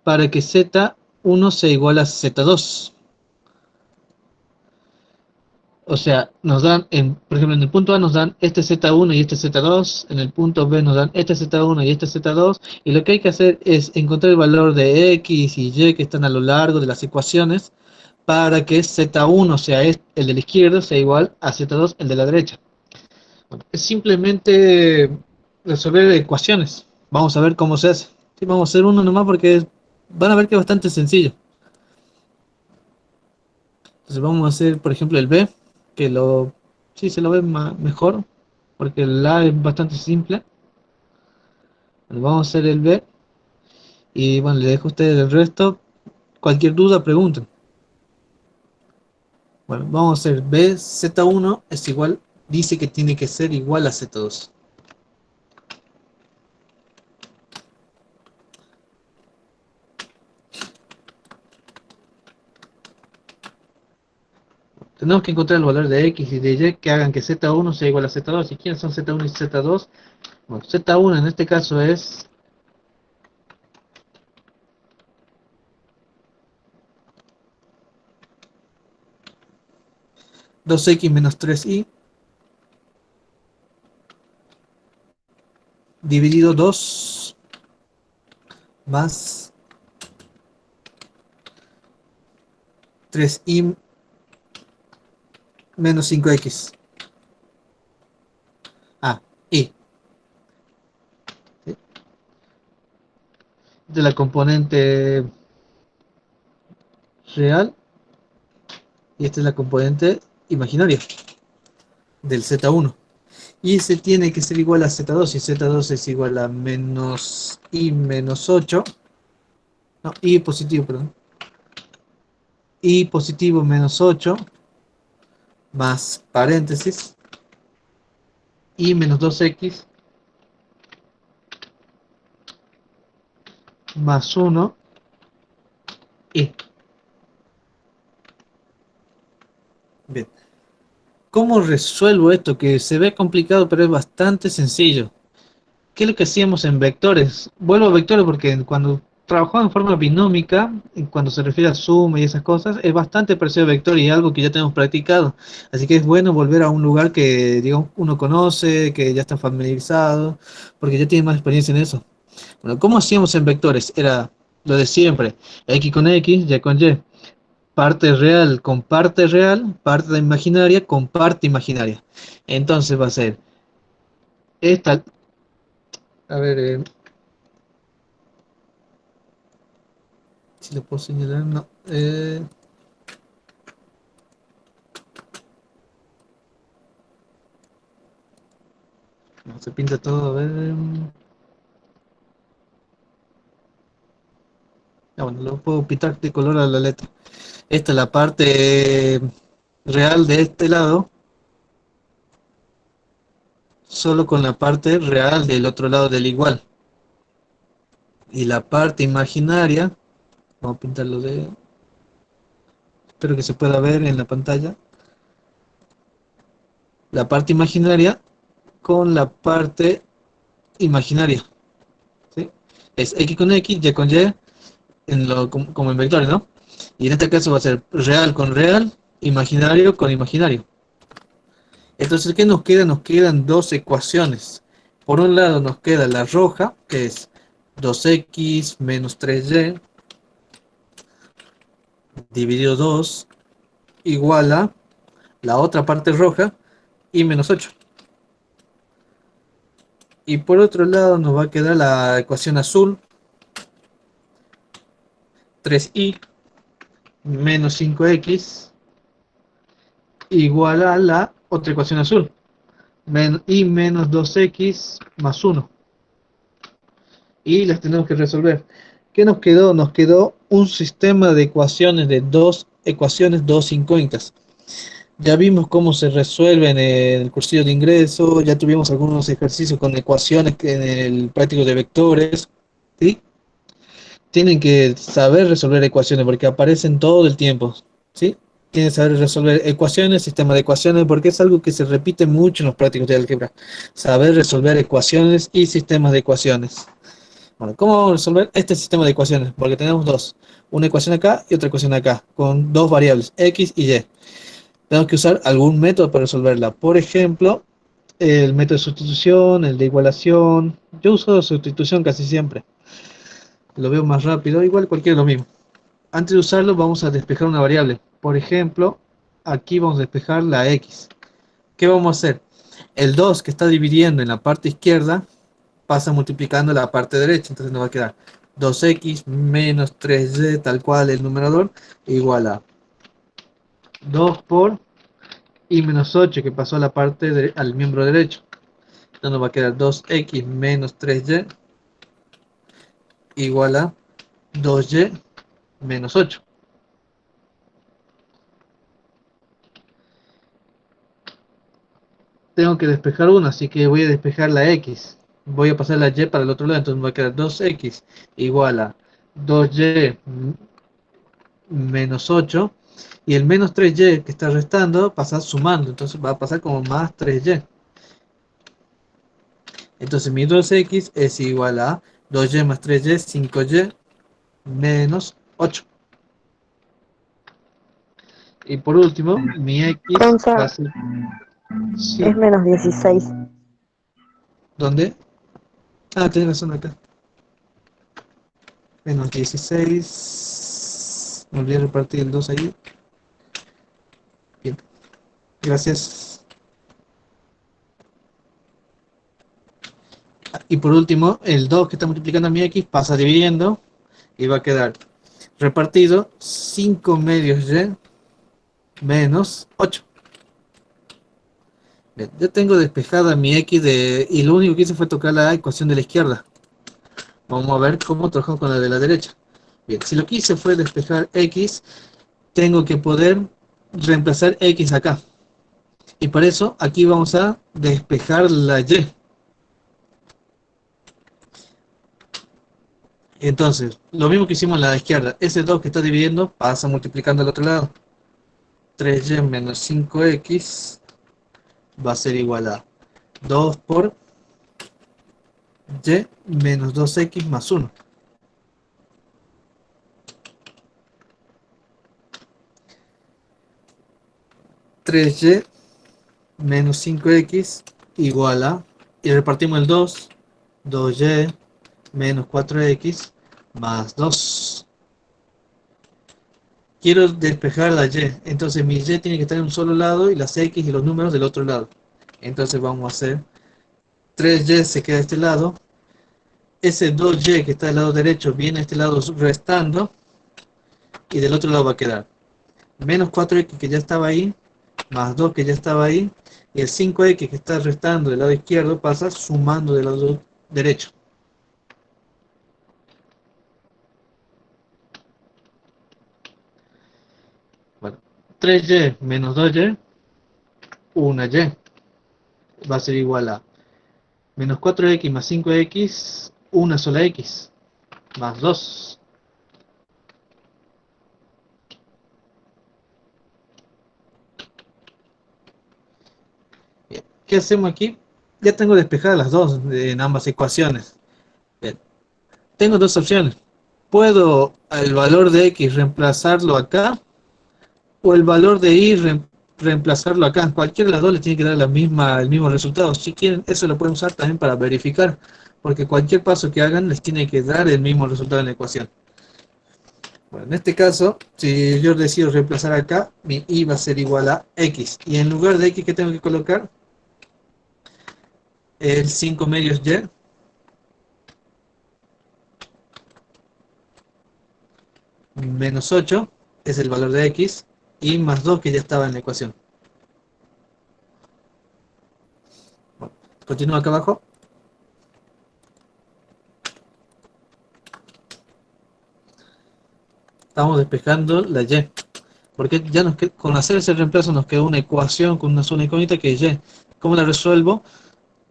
para que z1 sea igual a z2. O sea, por ejemplo, en el punto A nos dan este Z1 y este Z2, en el punto B nos dan este Z1 y este Z2, y lo que hay que hacer es encontrar el valor de X y Y que están a lo largo de las ecuaciones para que Z1 sea el de la izquierda sea igual a Z2 el de la derecha. Bueno, es simplemente resolver ecuaciones. Vamos a ver cómo se hace. Sí, vamos a hacer uno nomás porque van a ver que es bastante sencillo. Entonces vamos a hacer, por ejemplo, el B, que sí se lo ve mejor, porque el A es bastante simple. Bueno, vamos a hacer el B, y bueno, le dejo a ustedes el resto. Cualquier duda, pregunten. Bueno, vamos a hacer B, Z1 es igual, dice que tiene que ser igual a Z2. tenemos que encontrar el valor de x y de y que hagan que z1 sea igual a z2. ¿Y quiénes son z1 y z2? Bueno, z1 en este caso es 2x menos 3y dividido 2 más 3y menos 5x. Ah, y ¿sí? De la componente real y esta es la componente imaginaria del z1. Y ese tiene que ser igual a z2 y z2 es igual a menos y menos 8. No, y positivo, perdón. Y positivo menos 8 más paréntesis y menos 2x más 1 y. Bien. ¿Cómo resuelvo esto? Que se ve complicado, pero es bastante sencillo. ¿Qué es lo que hacíamos en vectores? Vuelvo a vectores porque cuando trabajaba en forma binómica, cuando se refiere a suma y esas cosas, es bastante parecido a vector y algo que ya tenemos practicado. Así que es bueno volver a un lugar que, digamos, uno conoce, que ya está familiarizado, porque ya tiene más experiencia en eso. Bueno, ¿cómo hacíamos en vectores? Era lo de siempre, x con x, y con y. Parte real, parte imaginaria con parte imaginaria. Entonces va a ser esta, a ver, si lo puedo señalar, no. No, se pinta todo, a ver. Ah, bueno, lo puedo pintar de color a la letra. Esta es la parte real de este lado, solo con la parte real del otro lado del igual. Y la parte imaginaria, vamos a pintarlo de. Espero que se pueda ver en la pantalla. La parte imaginaria con la parte imaginaria. ¿Sí? Es x con x, y con y, como en vectores, ¿no? Y en este caso va a ser real con real, imaginario con imaginario. Entonces, ¿qué nos queda? Nos quedan dos ecuaciones. Por un lado nos queda la roja, que es 2x menos 3y dividido 2 igual a la otra parte roja y menos 8. Y por otro lado nos va a quedar la ecuación azul, 3y menos 5x igual a la otra ecuación azul, y menos 2x más 1. Y las tenemos que resolver. ¿Qué nos quedó? Nos quedó un sistema de ecuaciones de dos ecuaciones, dos incógnitas. Ya vimos cómo se resuelven en el cursillo de ingreso, ya tuvimos algunos ejercicios con ecuaciones en el práctico de vectores, ¿sí? Tienen que saber resolver ecuaciones porque aparecen todo el tiempo, ¿sí? Tienen que saber resolver ecuaciones, sistema de ecuaciones, porque es algo que se repite mucho en los prácticos de álgebra. Saber resolver ecuaciones y sistemas de ecuaciones. Bueno, ¿cómo vamos a resolver este sistema de ecuaciones? Porque tenemos dos, una ecuación acá y otra ecuación acá, con dos variables, x y y. Tenemos que usar algún método para resolverla. Por ejemplo, el método de sustitución, el de igualación. Yo uso sustitución casi siempre. Lo veo más rápido, igual cualquiera es lo mismo. Antes de usarlo vamos a despejar una variable. Por ejemplo, aquí vamos a despejar la x. ¿Qué vamos a hacer? El 2 que está dividiendo en la parte izquierda pasa multiplicando la parte derecha, entonces nos va a quedar 2x menos 3y tal cual el numerador igual a 2 por y menos 8 que pasó a la parte al miembro derecho. Entonces nos va a quedar 2x menos 3y igual a 2y menos 8. Tengo que despejar una, así que voy a despejar la x. Voy a pasar la y para el otro lado, entonces me va a quedar 2x igual a 2y menos 8. Y el menos 3y que está restando pasa sumando, entonces va a pasar como más 3y. Entonces mi 2x es igual a 2y más 3y, 5y menos 8. Y por último, mi x va a
Gonza,
ser... Sí,
es menos 16.
¿dónde? Ah, tienes razón acá. Menos 16. Me olvidé repartir el 2 ahí. Bien, gracias. Y por último, el 2 que está multiplicando a mi x pasa dividiendo y va a quedar repartido 5 medios y menos 8. Bien, ya tengo despejada mi x y lo único que hice fue tocar la ecuación de la izquierda. Vamos a ver cómo trabajamos con la de la derecha. Bien, si lo que hice fue despejar x, tengo que poder reemplazar x acá. Y por eso aquí vamos a despejar la y. Entonces, lo mismo que hicimos en la izquierda, ese 2 que está dividiendo pasa multiplicando al otro lado. 3y menos 5x va a ser igual a 2 por y menos 2x más 1. 3y menos 5x igual a, y repartimos el 2, 2y menos 4x más 2. Quiero despejar la y, entonces mi y tiene que estar en un solo lado y las x y los números del otro lado. Entonces vamos a hacer 3y se queda de este lado, ese 2y que está del lado derecho viene a este lado restando y del otro lado va a quedar menos 4x que ya estaba ahí, más 2 que ya estaba ahí, y el 5x que está restando del lado izquierdo pasa sumando del lado derecho. Bueno, 3y menos 2y, 1y, va a ser igual a menos 4x más 5x, una sola x, más 2. Bien, ¿qué hacemos aquí? Ya tengo despejadas las dos en ambas ecuaciones. Bien, tengo dos opciones. Puedo el valor de x reemplazarlo acá o el valor de y reemplazarlo acá. Cualquiera de las dos le tiene que dar el mismo resultado. Si quieren, eso lo pueden usar también para verificar, porque cualquier paso que hagan les tiene que dar el mismo resultado en la ecuación. Bueno, en este caso, si yo decido reemplazar acá, mi y va a ser igual a x. Y en lugar de x, ¿qué tengo que colocar? El 5 medios y menos 8 es el valor de x, y más 2 que ya estaba en la ecuación. Bueno, continúo acá abajo. Estamos despejando la y. Porque ya con hacer ese reemplazo nos quedó una ecuación con una sola incógnita que es y. ¿Cómo la resuelvo?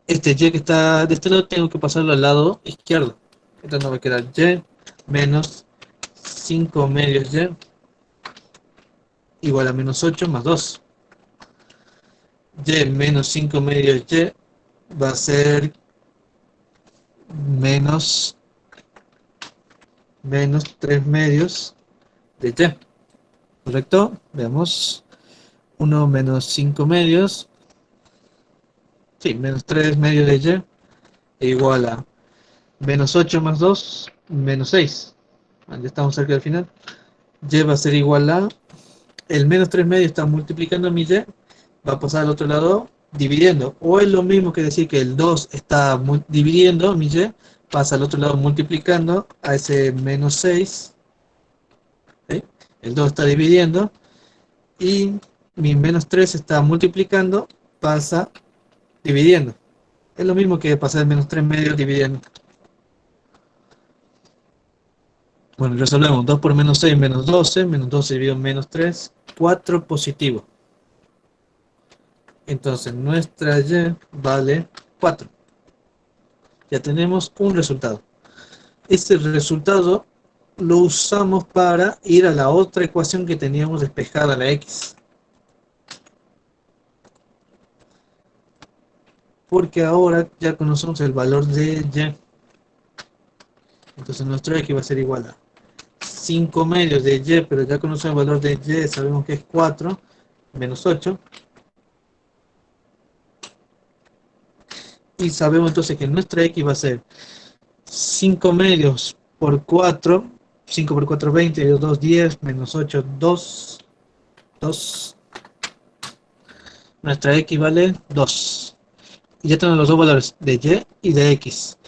Este y que está de este lado tengo que pasarlo al lado izquierdo. Entonces nos va a quedar y menos 5 medios y igual a menos 8 más 2. Y menos 5 medios y va a ser menos 3 medios de y. ¿Correcto? Veamos. 1 menos 5 medios. Sí, menos 3 medios de y igual a menos 8 más 2, menos 6. Ya estamos cerca del final. Y va a ser igual a... El menos 3 medios está multiplicando mi y, va a pasar al otro lado dividiendo. O es lo mismo que decir que el 2 está dividiendo mi y, pasa al otro lado multiplicando a ese menos 6. ¿Sí? El 2 está dividiendo y mi menos 3 está multiplicando, pasa dividiendo. Es lo mismo que pasar el menos 3 medios dividiendo. Bueno, resolvemos 2 por menos 6, menos 12 dividido en menos 3, 4 positivo. Entonces nuestra y vale 4. Ya tenemos un resultado. Este resultado lo usamos para ir a la otra ecuación que teníamos despejada, la x. Porque ahora ya conocemos el valor de y. Entonces nuestro x va a ser igual a 5 medios de y, pero ya conocemos el valor de y, sabemos que es 4 menos 8. Y sabemos entonces que nuestra x va a ser 5 medios por 4. 5 por 4, 20, 2, 10, menos 8, 2. 2. Nuestra x vale 2. Y ya tenemos los dos valores de y y de x.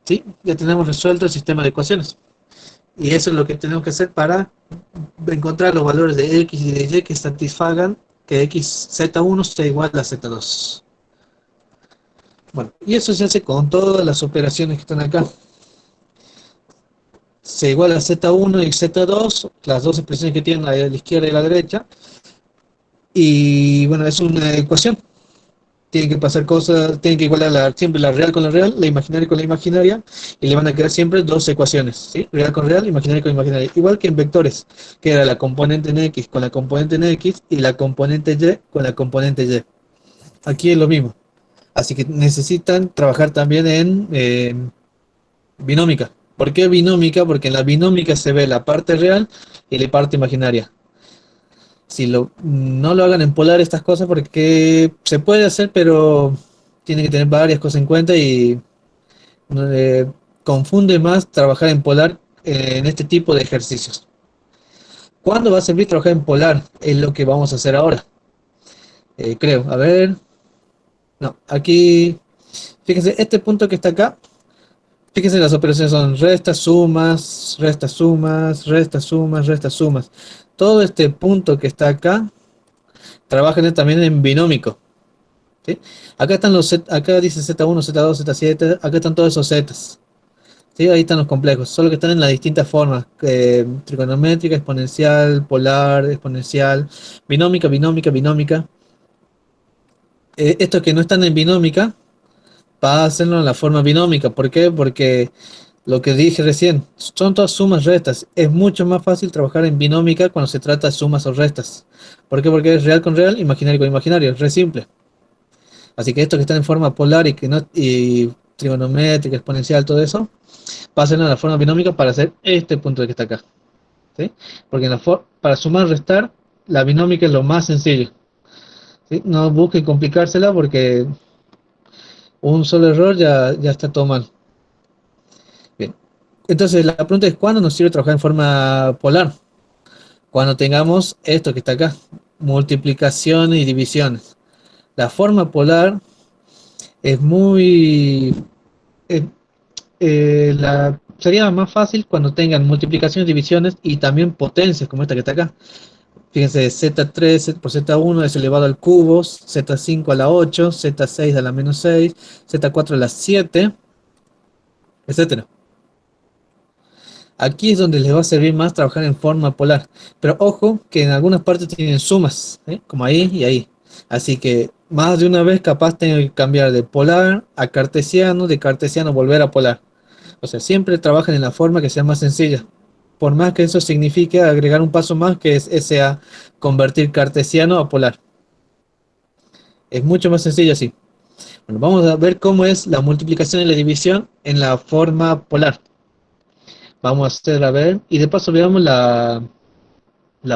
¿Sí? Ya tenemos resuelto el sistema de ecuaciones. Y eso es lo que tenemos que hacer para encontrar los valores de x y de y que satisfagan que z1 sea igual a z2. Bueno, y eso se hace con todas las operaciones que están acá. C igual a z1 y z2, las dos expresiones que tienen a la izquierda y a la derecha. Y bueno, es una ecuación. Tienen que pasar cosas, tienen que igualar siempre la real con la real, la imaginaria con la imaginaria, y le van a quedar siempre dos ecuaciones, ¿sí? Real con real, imaginaria con imaginaria. Igual que en vectores, que era la componente en x con la componente en x y la componente y con la componente y. Aquí es lo mismo. Así que necesitan trabajar también en binómica. ¿Por qué binómica? Porque en la binómica se ve la parte real y la parte imaginaria. Si no lo hagan en polar estas cosas porque se puede hacer, pero tiene que tener varias cosas en cuenta y confunde más trabajar en polar en este tipo de ejercicios. ¿Cuándo va a servir trabajar en polar? Es lo que vamos a hacer ahora. Creo, a ver. No, aquí, fíjense, este punto que está acá, fíjense, las operaciones son restas, sumas, restas, sumas, restas, sumas, restas, sumas. Todo este punto que está acá, trabajan también en binómico. ¿Sí? Acá están acá dice Z1, Z2, Z7, acá están todos esos Zetas. ¿Sí? Ahí están los complejos, solo que están en las distintas formas, trigonométrica, exponencial, polar, exponencial, binómica, binómica, binómica. Estos que no están en binómica, para hacerlo en la forma binómica. ¿Por qué? Porque lo que dije recién, son todas sumas restas. Es mucho más fácil trabajar en binómica cuando se trata de sumas o restas. ¿Por qué? Porque es real con real, imaginario con imaginario, es re simple. Así que estos que están en forma polar y trigonométrica, exponencial, todo eso, pasen a la forma binómica para hacer este punto que está acá. ¿Sí? Porque para sumar y restar, la binómica es lo más sencillo. ¿Sí? No busquen complicársela porque un solo error ya está todo mal. Bien. Entonces la pregunta es, ¿cuándo nos sirve trabajar en forma polar? Cuando tengamos esto que está acá, multiplicaciones y divisiones. La forma polar es muy... eh, sería más fácil cuando tengan multiplicaciones, divisiones y también potencias como esta que está acá. Fíjense, z3 por z1 es elevado al cubo, z5 a la 8, z6 a la menos 6, z4 a la 7, etcétera. Aquí es donde les va a servir más trabajar en forma polar. Pero ojo que en algunas partes tienen sumas, ¿eh? Como ahí y ahí. Así que más de una vez capaz tengo que cambiar de polar a cartesiano, de cartesiano volver a polar. O sea, siempre trabajan en la forma que sea más sencilla. Por más que eso signifique agregar un paso más, que es ese a convertir cartesiano a polar. Es mucho más sencillo así. Bueno, vamos a ver cómo es la multiplicación y la división en la forma polar. Vamos a hacer, a ver, y de paso veamos la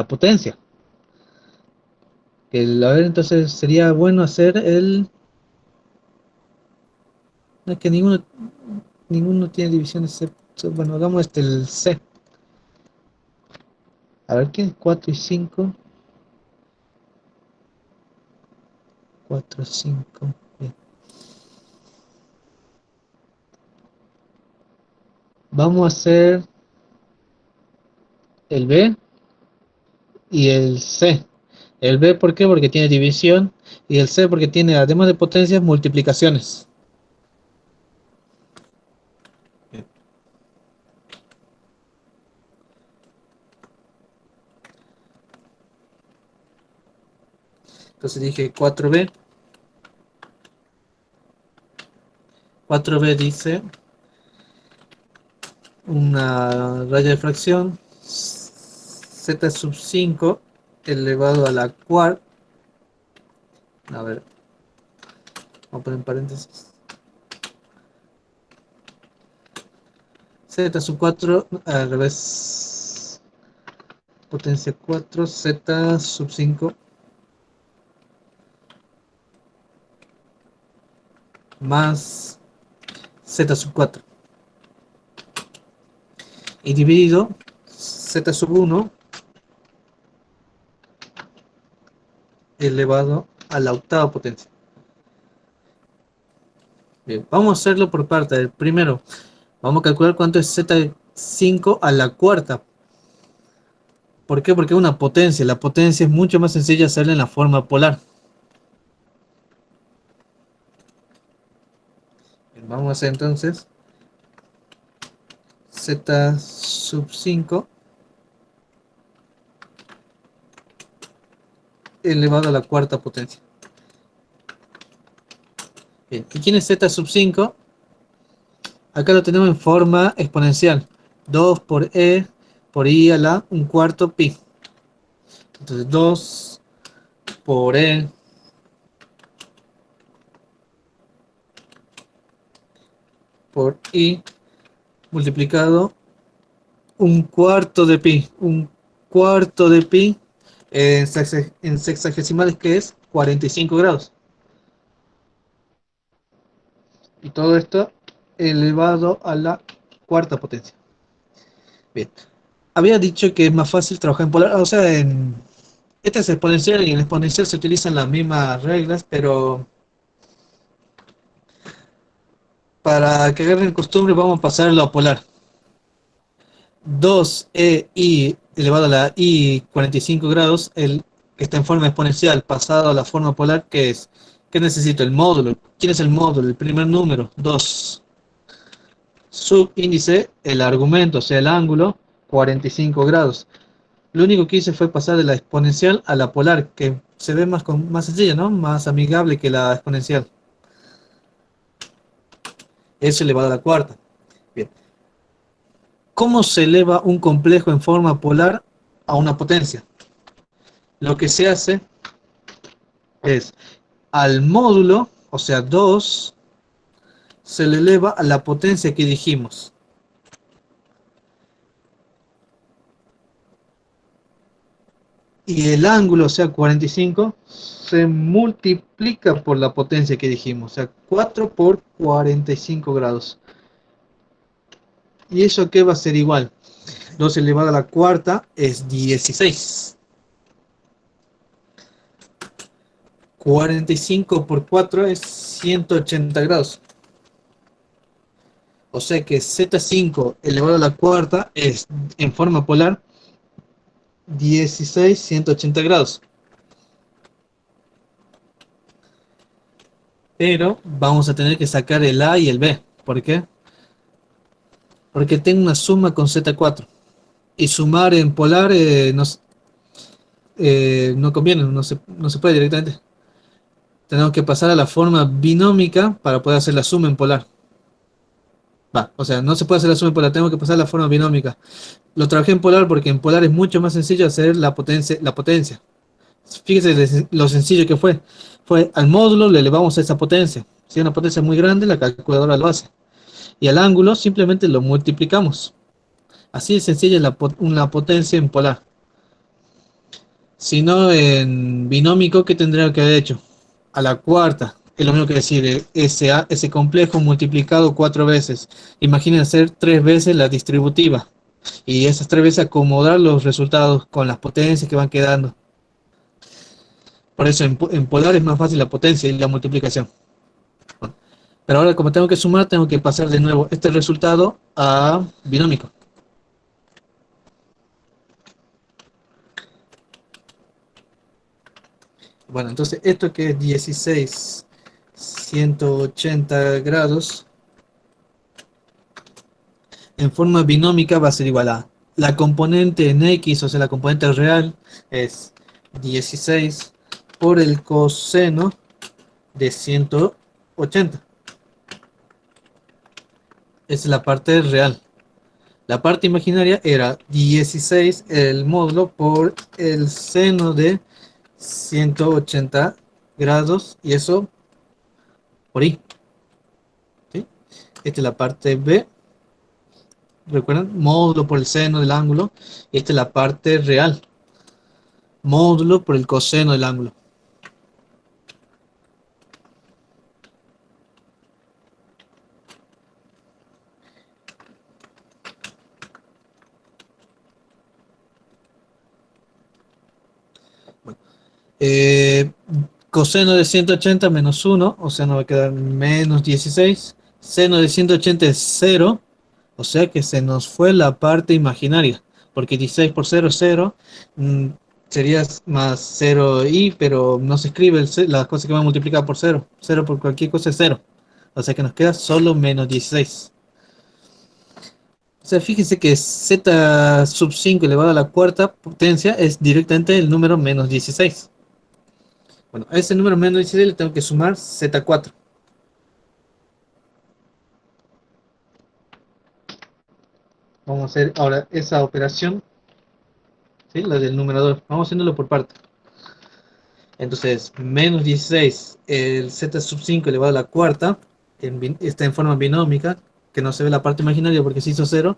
potencia. A ver, entonces sería bueno hacer no es que ninguno tiene divisiones C. Bueno, hagamos el C. A ver, ¿qué es 4 y 5? 4, 5. Bien. Vamos a hacer el B y el C. El B, ¿por qué? Porque tiene división. Y el C porque tiene, además de potencias, multiplicaciones. Bien. Entonces dije 4B. 4B dice una raya de fracción z sub 5 elevado a la cuarta. A ver, vamos a poner en paréntesis. Z sub 4 al revés. Potencia 4, Z sub 5 más Z sub 4. Y dividido Z sub 1 elevado a la octava potencia. Bien, vamos a hacerlo por parte. Primero, vamos a calcular cuánto es Z5 a la cuarta. ¿Por qué? Porque es una potencia. La potencia es mucho más sencilla hacerla en la forma polar. Bien, vamos a hacer entonces Z sub 5 elevado a la cuarta potencia. Bien, ¿y quién es Z sub 5? Acá lo tenemos en forma exponencial. 2 por E por I a la 1/4 pi. Entonces 2 por E por I multiplicado 1/4 de pi. 1/4 de pi en sexagesimales, que es 45 grados. Y todo esto elevado a la cuarta potencia. Bien. Había dicho que es más fácil trabajar en polar, o sea, este es exponencial y en exponencial se utilizan las mismas reglas, pero para que agarren costumbre vamos a pasarlo a polar. 2e elevado a la i 45 grados, que está en forma exponencial, pasado a la forma polar, que es, ¿qué necesito? El módulo. ¿Quién es el módulo? El primer número, 2. Subíndice, el argumento, o sea, el ángulo, 45 grados. Lo único que hice fue pasar de la exponencial a la polar, que se ve más sencilla, ¿no? Más amigable que la exponencial. Eso elevado a la cuarta. Bien. ¿Cómo se eleva un complejo en forma polar a una potencia? Lo que se hace es al módulo, o sea 2, se le eleva a la potencia que dijimos. Y el ángulo, o sea 45, se multiplica por la potencia que dijimos, o sea 4 por 45 grados. ¿Y eso qué va a ser igual? 2 elevado a la cuarta es 16. 45 por 4 es 180 grados. O sea que Z5 elevado a la cuarta es, en forma polar, 16 180 grados. Pero vamos a tener que sacar el A y el B. ¿Por qué? Porque tengo una suma con Z4. Y sumar en polar no conviene, no se puede directamente. Tenemos que pasar a la forma binómica para poder hacer la suma en polar. O sea, no se puede hacer la suma en polar, tengo que pasar a la forma binómica. Lo trabajé en polar porque en polar es mucho más sencillo hacer la potencia. Fíjese lo sencillo que fue. Fue al módulo le elevamos a esa potencia. Si es una potencia muy grande, la calculadora lo hace. Y al ángulo simplemente lo multiplicamos. Así de sencilla es una potencia en polar. Si no en binómico, ¿qué tendría que haber hecho? A la cuarta. Es lo mismo que decir ese complejo multiplicado 4 veces. Imaginen hacer 3 veces la distributiva. Y esas 3 veces acomodar los resultados con las potencias que van quedando. Por eso en polar es más fácil la potencia y la multiplicación. Pero ahora, como tengo que sumar, tengo que pasar de nuevo este resultado a binómico. Bueno, entonces esto que es 16 180 grados, en forma binómica va a ser igual a la componente en X, o sea, la componente real es 16 por el coseno de 180. Esa es la parte real. La parte imaginaria era 16 el módulo por el seno de 180 grados y eso por i. ¿Sí? Esta es la parte B. ¿Recuerdan? Módulo por el seno del ángulo. Y esta es la parte real. Módulo por el coseno del ángulo. Bueno, eh, coseno de 180 menos 1, o sea, nos va a quedar menos 16. Seno de 180 es 0, o sea que se nos fue la parte imaginaria, porque 16 por 0 es 0, sería más 0i, pero no se escribe las cosas que van a multiplicar por 0. 0 por cualquier cosa es 0, o sea que nos queda solo menos 16. O sea, fíjese que z sub 5 elevado a la cuarta potencia es directamente el número menos 16. Bueno, a ese número menos 16 le tengo que sumar z4. Vamos a hacer ahora esa operación, ¿sí? La del numerador. Vamos haciéndolo por parte. Entonces, menos 16, el z sub 5 elevado a la cuarta, está en forma binómica, que no se ve la parte imaginaria porque se hizo 0,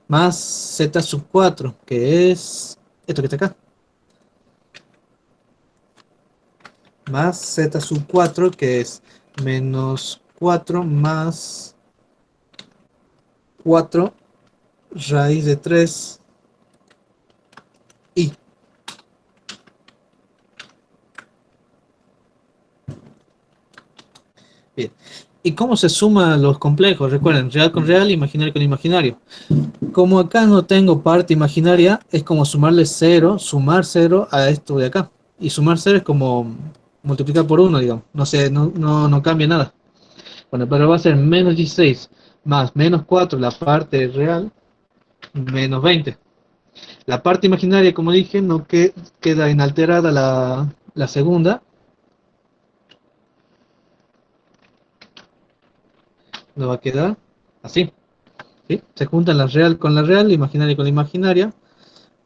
más z sub 4, que es esto que está acá, más z sub 4, que es menos 4 más 4 raíz de 3 i. Bien. ¿Y cómo se suman los complejos? Recuerden, real con real, imaginario con imaginario. Como acá no tengo parte imaginaria, es como sumarle 0, sumar 0 a esto de acá. Y sumar 0 es como multiplicar por 1, digamos. No sé, no cambia nada. Bueno, pero va a ser menos 16 más menos 4, la parte real, menos 20. La parte imaginaria, como dije, no queda inalterada la segunda. No va a quedar así. ¿Sí? Se juntan la real con la real, la imaginaria con la imaginaria.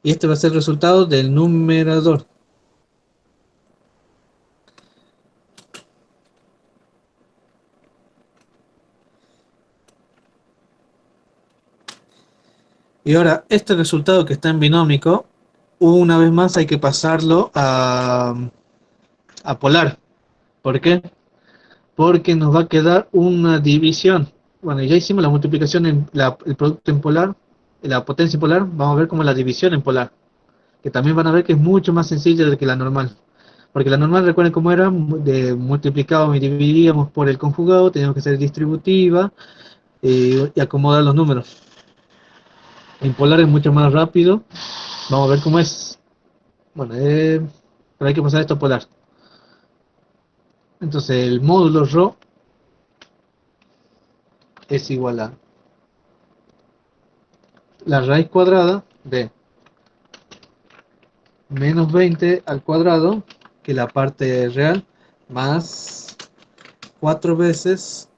Y este va a ser el resultado del numerador. Y ahora, este resultado que está en binómico, una vez más hay que pasarlo a polar. ¿Por qué? Porque nos va a quedar una división. Bueno, ya hicimos la multiplicación el producto en polar, la potencia en polar, vamos a ver como la división en polar, que también van a ver que es mucho más sencilla que la normal. Porque la normal, recuerden cómo era, multiplicábamos y dividíamos por el conjugado, teníamos que ser distributiva y acomodar los números. En polar es mucho más rápido. Vamos a ver cómo es. Bueno, pero hay que pasar esto a polar. Entonces el módulo ρ es igual a la raíz cuadrada de menos 20 al cuadrado, que la parte real, más 4 veces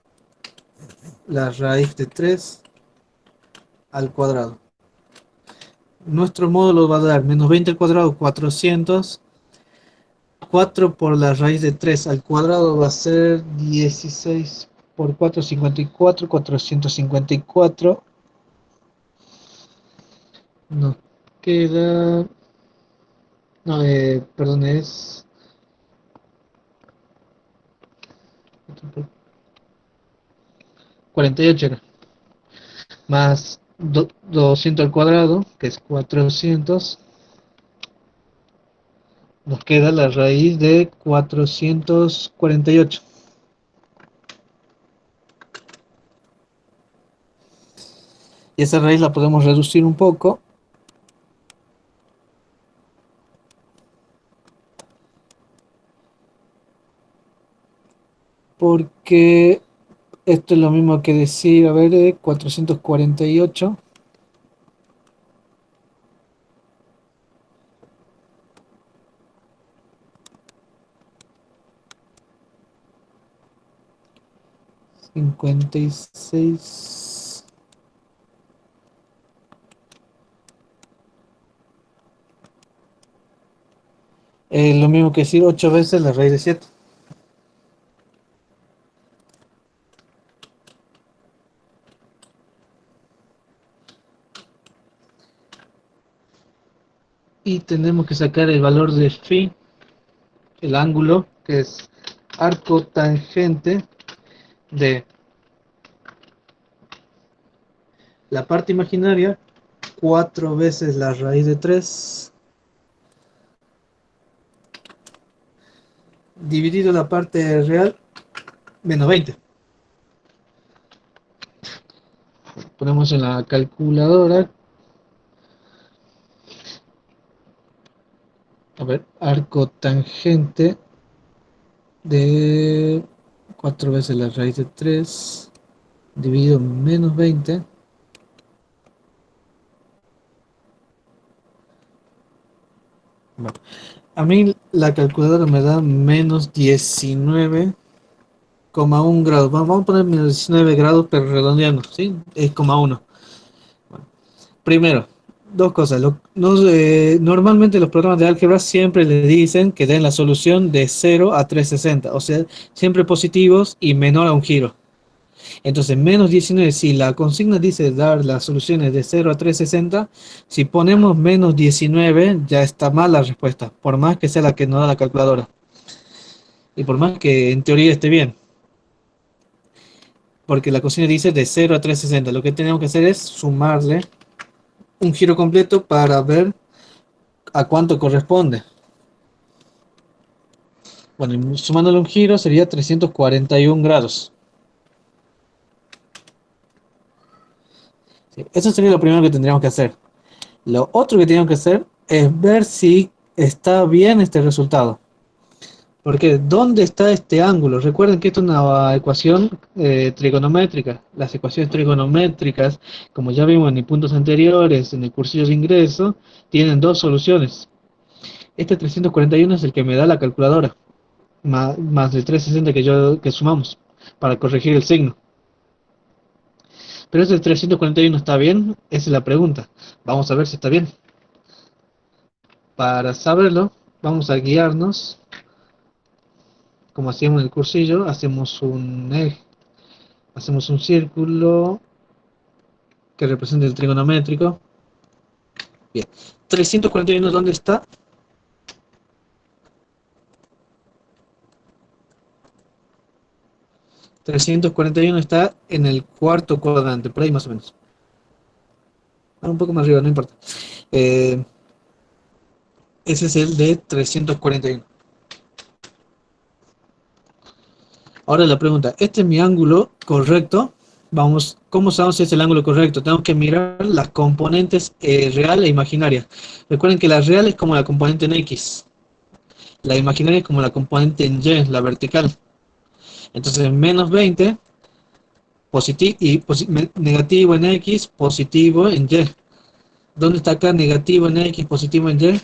la raíz de 3 al cuadrado. Nuestro módulo va a dar menos 20 al cuadrado, 400. 4 por la raíz de 3 al cuadrado va a ser 16 por 4, 54, 454. Nos queda... No, perdón, es 48 era. Más 200 al cuadrado, que es 400. Nos queda la raíz de 448. Y esa raíz la podemos reducir un poco, porque esto es lo mismo que decir, a ver, 448 56 Lo mismo que decir 8 veces la raíz de 7. Y tenemos que sacar el valor de phi, el ángulo, que es arco tangente de la parte imaginaria, 4 veces la raíz de 3, dividido la parte real, menos 20. Ponemos en la calculadora, a ver, arco tangente de 4 veces la raíz de 3, dividido menos 20. Bueno, a mí la calculadora me da menos 19,1 grados. Vamos a poner menos 19 grados, pero redondeando, ¿sí? Es 1. Bueno, primero, dos cosas. Normalmente los programas de álgebra siempre le dicen que den la solución de 0 a 360, o sea, siempre positivos y menor a un giro. Entonces, menos 19, si la consigna dice dar las soluciones de 0 a 360, si ponemos menos 19, ya está mal la respuesta, por más que sea la que nos da la calculadora. Y por más que en teoría esté bien. Porque la consigna dice de 0 a 360. Lo que tenemos que hacer es sumarle un giro completo para ver a cuánto corresponde. Bueno, y sumándole un giro sería 341 grados. Sí, eso sería lo primero que tendríamos que hacer. Lo otro que tenemos que hacer es ver si está bien este resultado. Porque ¿dónde está este ángulo? Recuerden que esto es una ecuación trigonométrica. Las ecuaciones trigonométricas, como ya vimos en puntos anteriores, en el cursillo de ingreso, tienen dos soluciones. Este 341 es el que me da la calculadora, más el 360 que sumamos para corregir el signo. Pero ese 341 está bien, esa es la pregunta. Vamos a ver si está bien. Para saberlo, vamos a guiarnos, como hacíamos en el cursillo, hacemos un eje. Hacemos un círculo que represente el trigonométrico. Bien. 341, ¿dónde está? 341 está en el cuarto cuadrante, por ahí más o menos. Un poco más arriba, no importa. Eh, Ese es el de 341. Ahora la pregunta, ¿este es mi ángulo correcto? Vamos, ¿cómo sabemos si es el ángulo correcto? Tenemos que mirar las componentes real e imaginaria. Recuerden que la real es como la componente en X. La imaginaria es como la componente en Y, la vertical. Entonces, menos 20, negativo en X, positivo en Y. ¿Dónde está acá negativo en X, positivo en Y?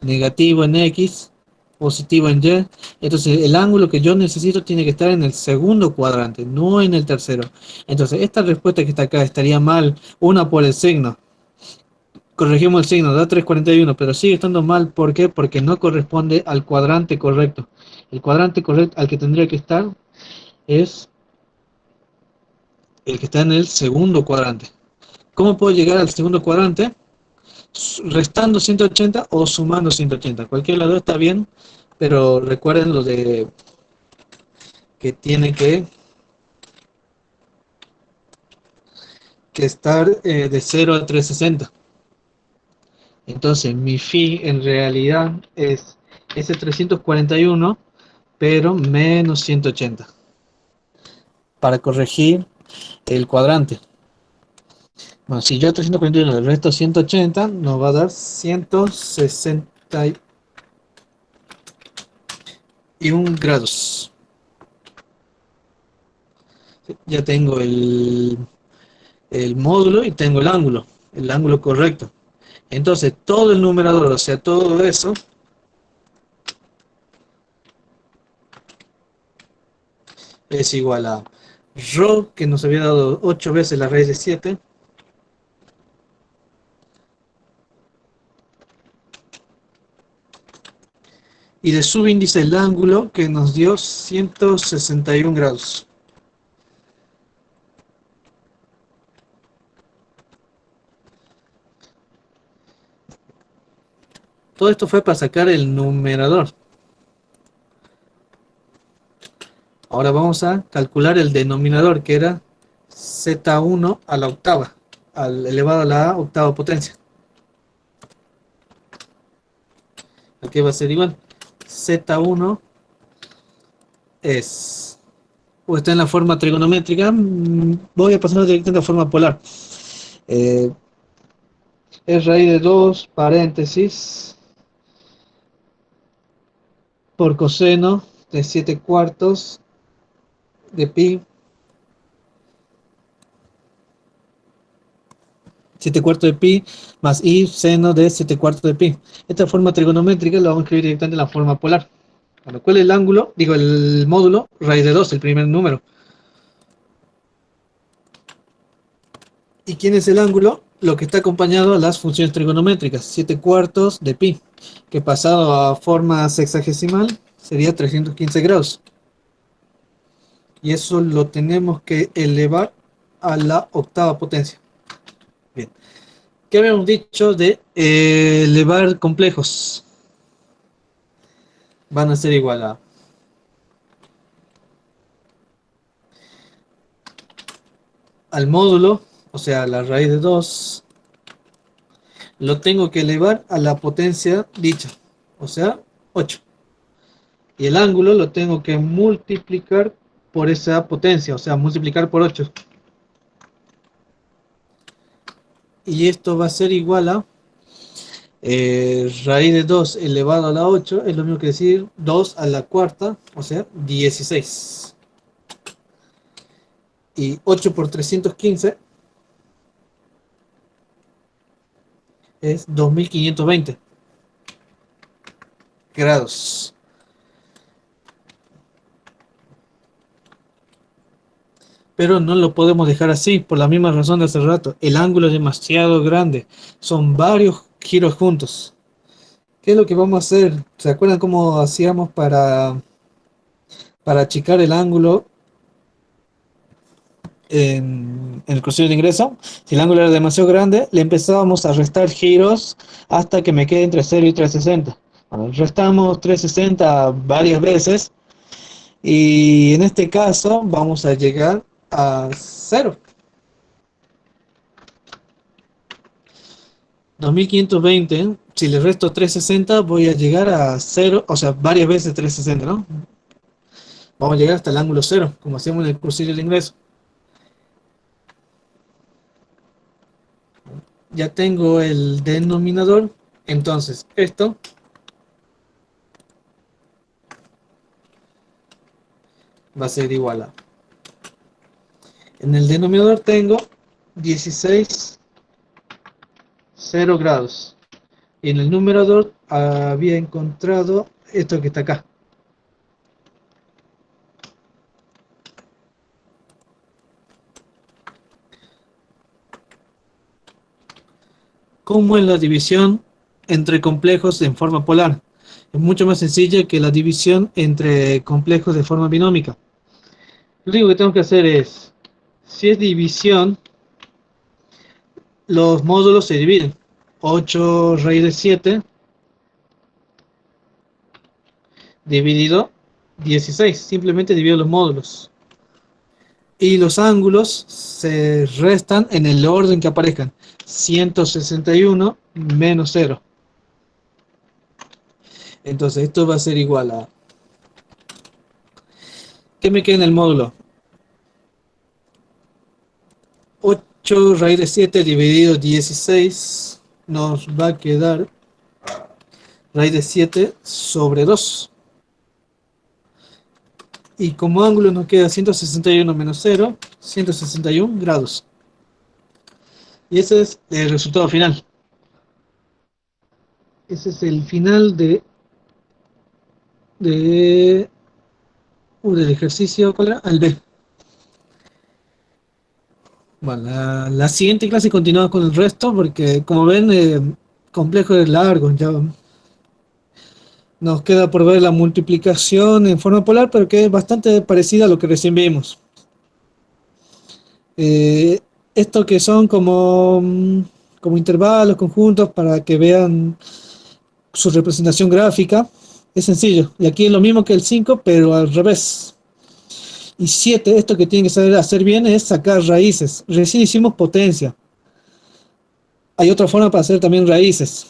Negativo en X, positivo en Y. Entonces el ángulo que yo necesito tiene que estar en el segundo cuadrante, no en el tercero. Entonces esta respuesta que está acá estaría mal, una por el signo. Corregimos el signo, da 341, pero sigue estando mal. ¿Por qué? Porque no corresponde al cuadrante correcto. El cuadrante correcto al que tendría que estar es el que está en el segundo cuadrante. ¿Cómo puedo llegar al segundo cuadrante? Restando 180 o sumando 180. Cualquiera de las dos está bien, pero recuerden lo de que tiene que estar de 0 a 360. Entonces mi phi en realidad es ese 341, pero menos 180 para corregir el cuadrante. Bueno, si yo 341 del resto 180, nos va a dar 161 grados. Ya tengo el módulo y tengo el ángulo correcto. Entonces todo el numerador, o sea, todo eso, es igual a ρ, que nos había dado 8 veces la raíz de 7, y de subíndice el ángulo que nos dio 161 grados. Todo esto fue para sacar el numerador. Ahora vamos a calcular el denominador, que era z1 a la octava, elevado a la octava potencia. Aquí va a ser igual. Z1 es, o está en la forma trigonométrica, voy a pasar directamente a la forma polar. Es raíz de 2 paréntesis por coseno de 7 cuartos de pi, 7 cuartos de pi más i seno de 7 cuartos de pi. Esta forma trigonométrica la vamos a escribir directamente en la forma polar. Con lo cual el ángulo, digo el módulo, raíz de 2, el primer número. ¿Y quién es el ángulo? Lo que está acompañado a las funciones trigonométricas, 7 cuartos de pi, que pasado a forma sexagesimal sería 315 grados. Y eso lo tenemos que elevar a la octava potencia. Bien. ¿Qué habíamos dicho de elevar complejos? Van a ser igual a al módulo, o sea, la raíz de 2, lo tengo que elevar a la potencia dicha, o sea, 8. Y el ángulo lo tengo que multiplicar por esa potencia, o sea, multiplicar por 8. Y esto va a ser igual a raíz de 2 elevado a la 8, es lo mismo que decir 2 a la cuarta, o sea, 16. Y 8 por 315 es 2520 grados. Pero no lo podemos dejar así, por la misma razón de hace rato. El ángulo es demasiado grande. Son varios giros juntos. ¿Qué es lo que vamos a hacer? ¿Se acuerdan cómo hacíamos para achicar el ángulo en el crucero de ingreso? Si el ángulo era demasiado grande, le empezábamos a restar giros hasta que me quede entre 0 y 360. Bueno, restamos 360 varias veces y en este caso vamos a llegar a 0. 2520, si le resto 360 voy a llegar a 0, o sea, varias veces 360, ¿no? Vamos a llegar hasta el ángulo 0, como hacemos en el crucero de ingreso. Ya tengo el denominador, entonces esto va a ser igual a... En el denominador tengo 16, 0 grados. Y en el numerador había encontrado esto que está acá. ¿Cómo es la división entre complejos en forma polar? Es mucho más sencilla que la división entre complejos de forma binómica. Lo único que tengo que hacer es, si es división, los módulos se dividen. 8 raíz de 7 dividido 16. Simplemente divido los módulos. Y los ángulos se restan en el orden que aparezcan. 161 menos 0. Entonces esto va a ser igual a... ¿Qué me queda en el módulo? 8 raíz de 7 dividido 16 nos va a quedar raíz de 7 sobre 2. Y como ángulo nos queda 161 menos 0, 161 grados. Y ese es el resultado final. Ese es el final del ejercicio. ¿Cuál era? El B. Bueno, la siguiente clase continúa con el resto porque, como ven, complejo es largo. Ya
Nos queda por ver la multiplicación en forma polar, pero que es bastante parecida a lo que recién vimos. Esto que son como intervalos, conjuntos, para que vean su representación gráfica, es sencillo. Y aquí es lo mismo que el 5, pero al revés. Y 7, esto que tienen que saber hacer bien es sacar raíces. Recién hicimos potencia. Hay otra forma para hacer también raíces.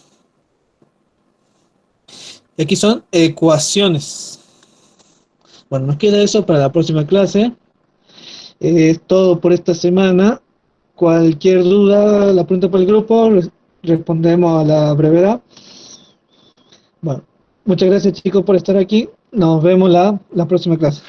Y aquí son ecuaciones. Bueno, nos queda eso para la próxima clase. Es todo por esta semana. Cualquier duda, la pregunta por el grupo, respondemos a la brevedad. Bueno, muchas gracias chicos por estar aquí. Nos vemos la próxima clase.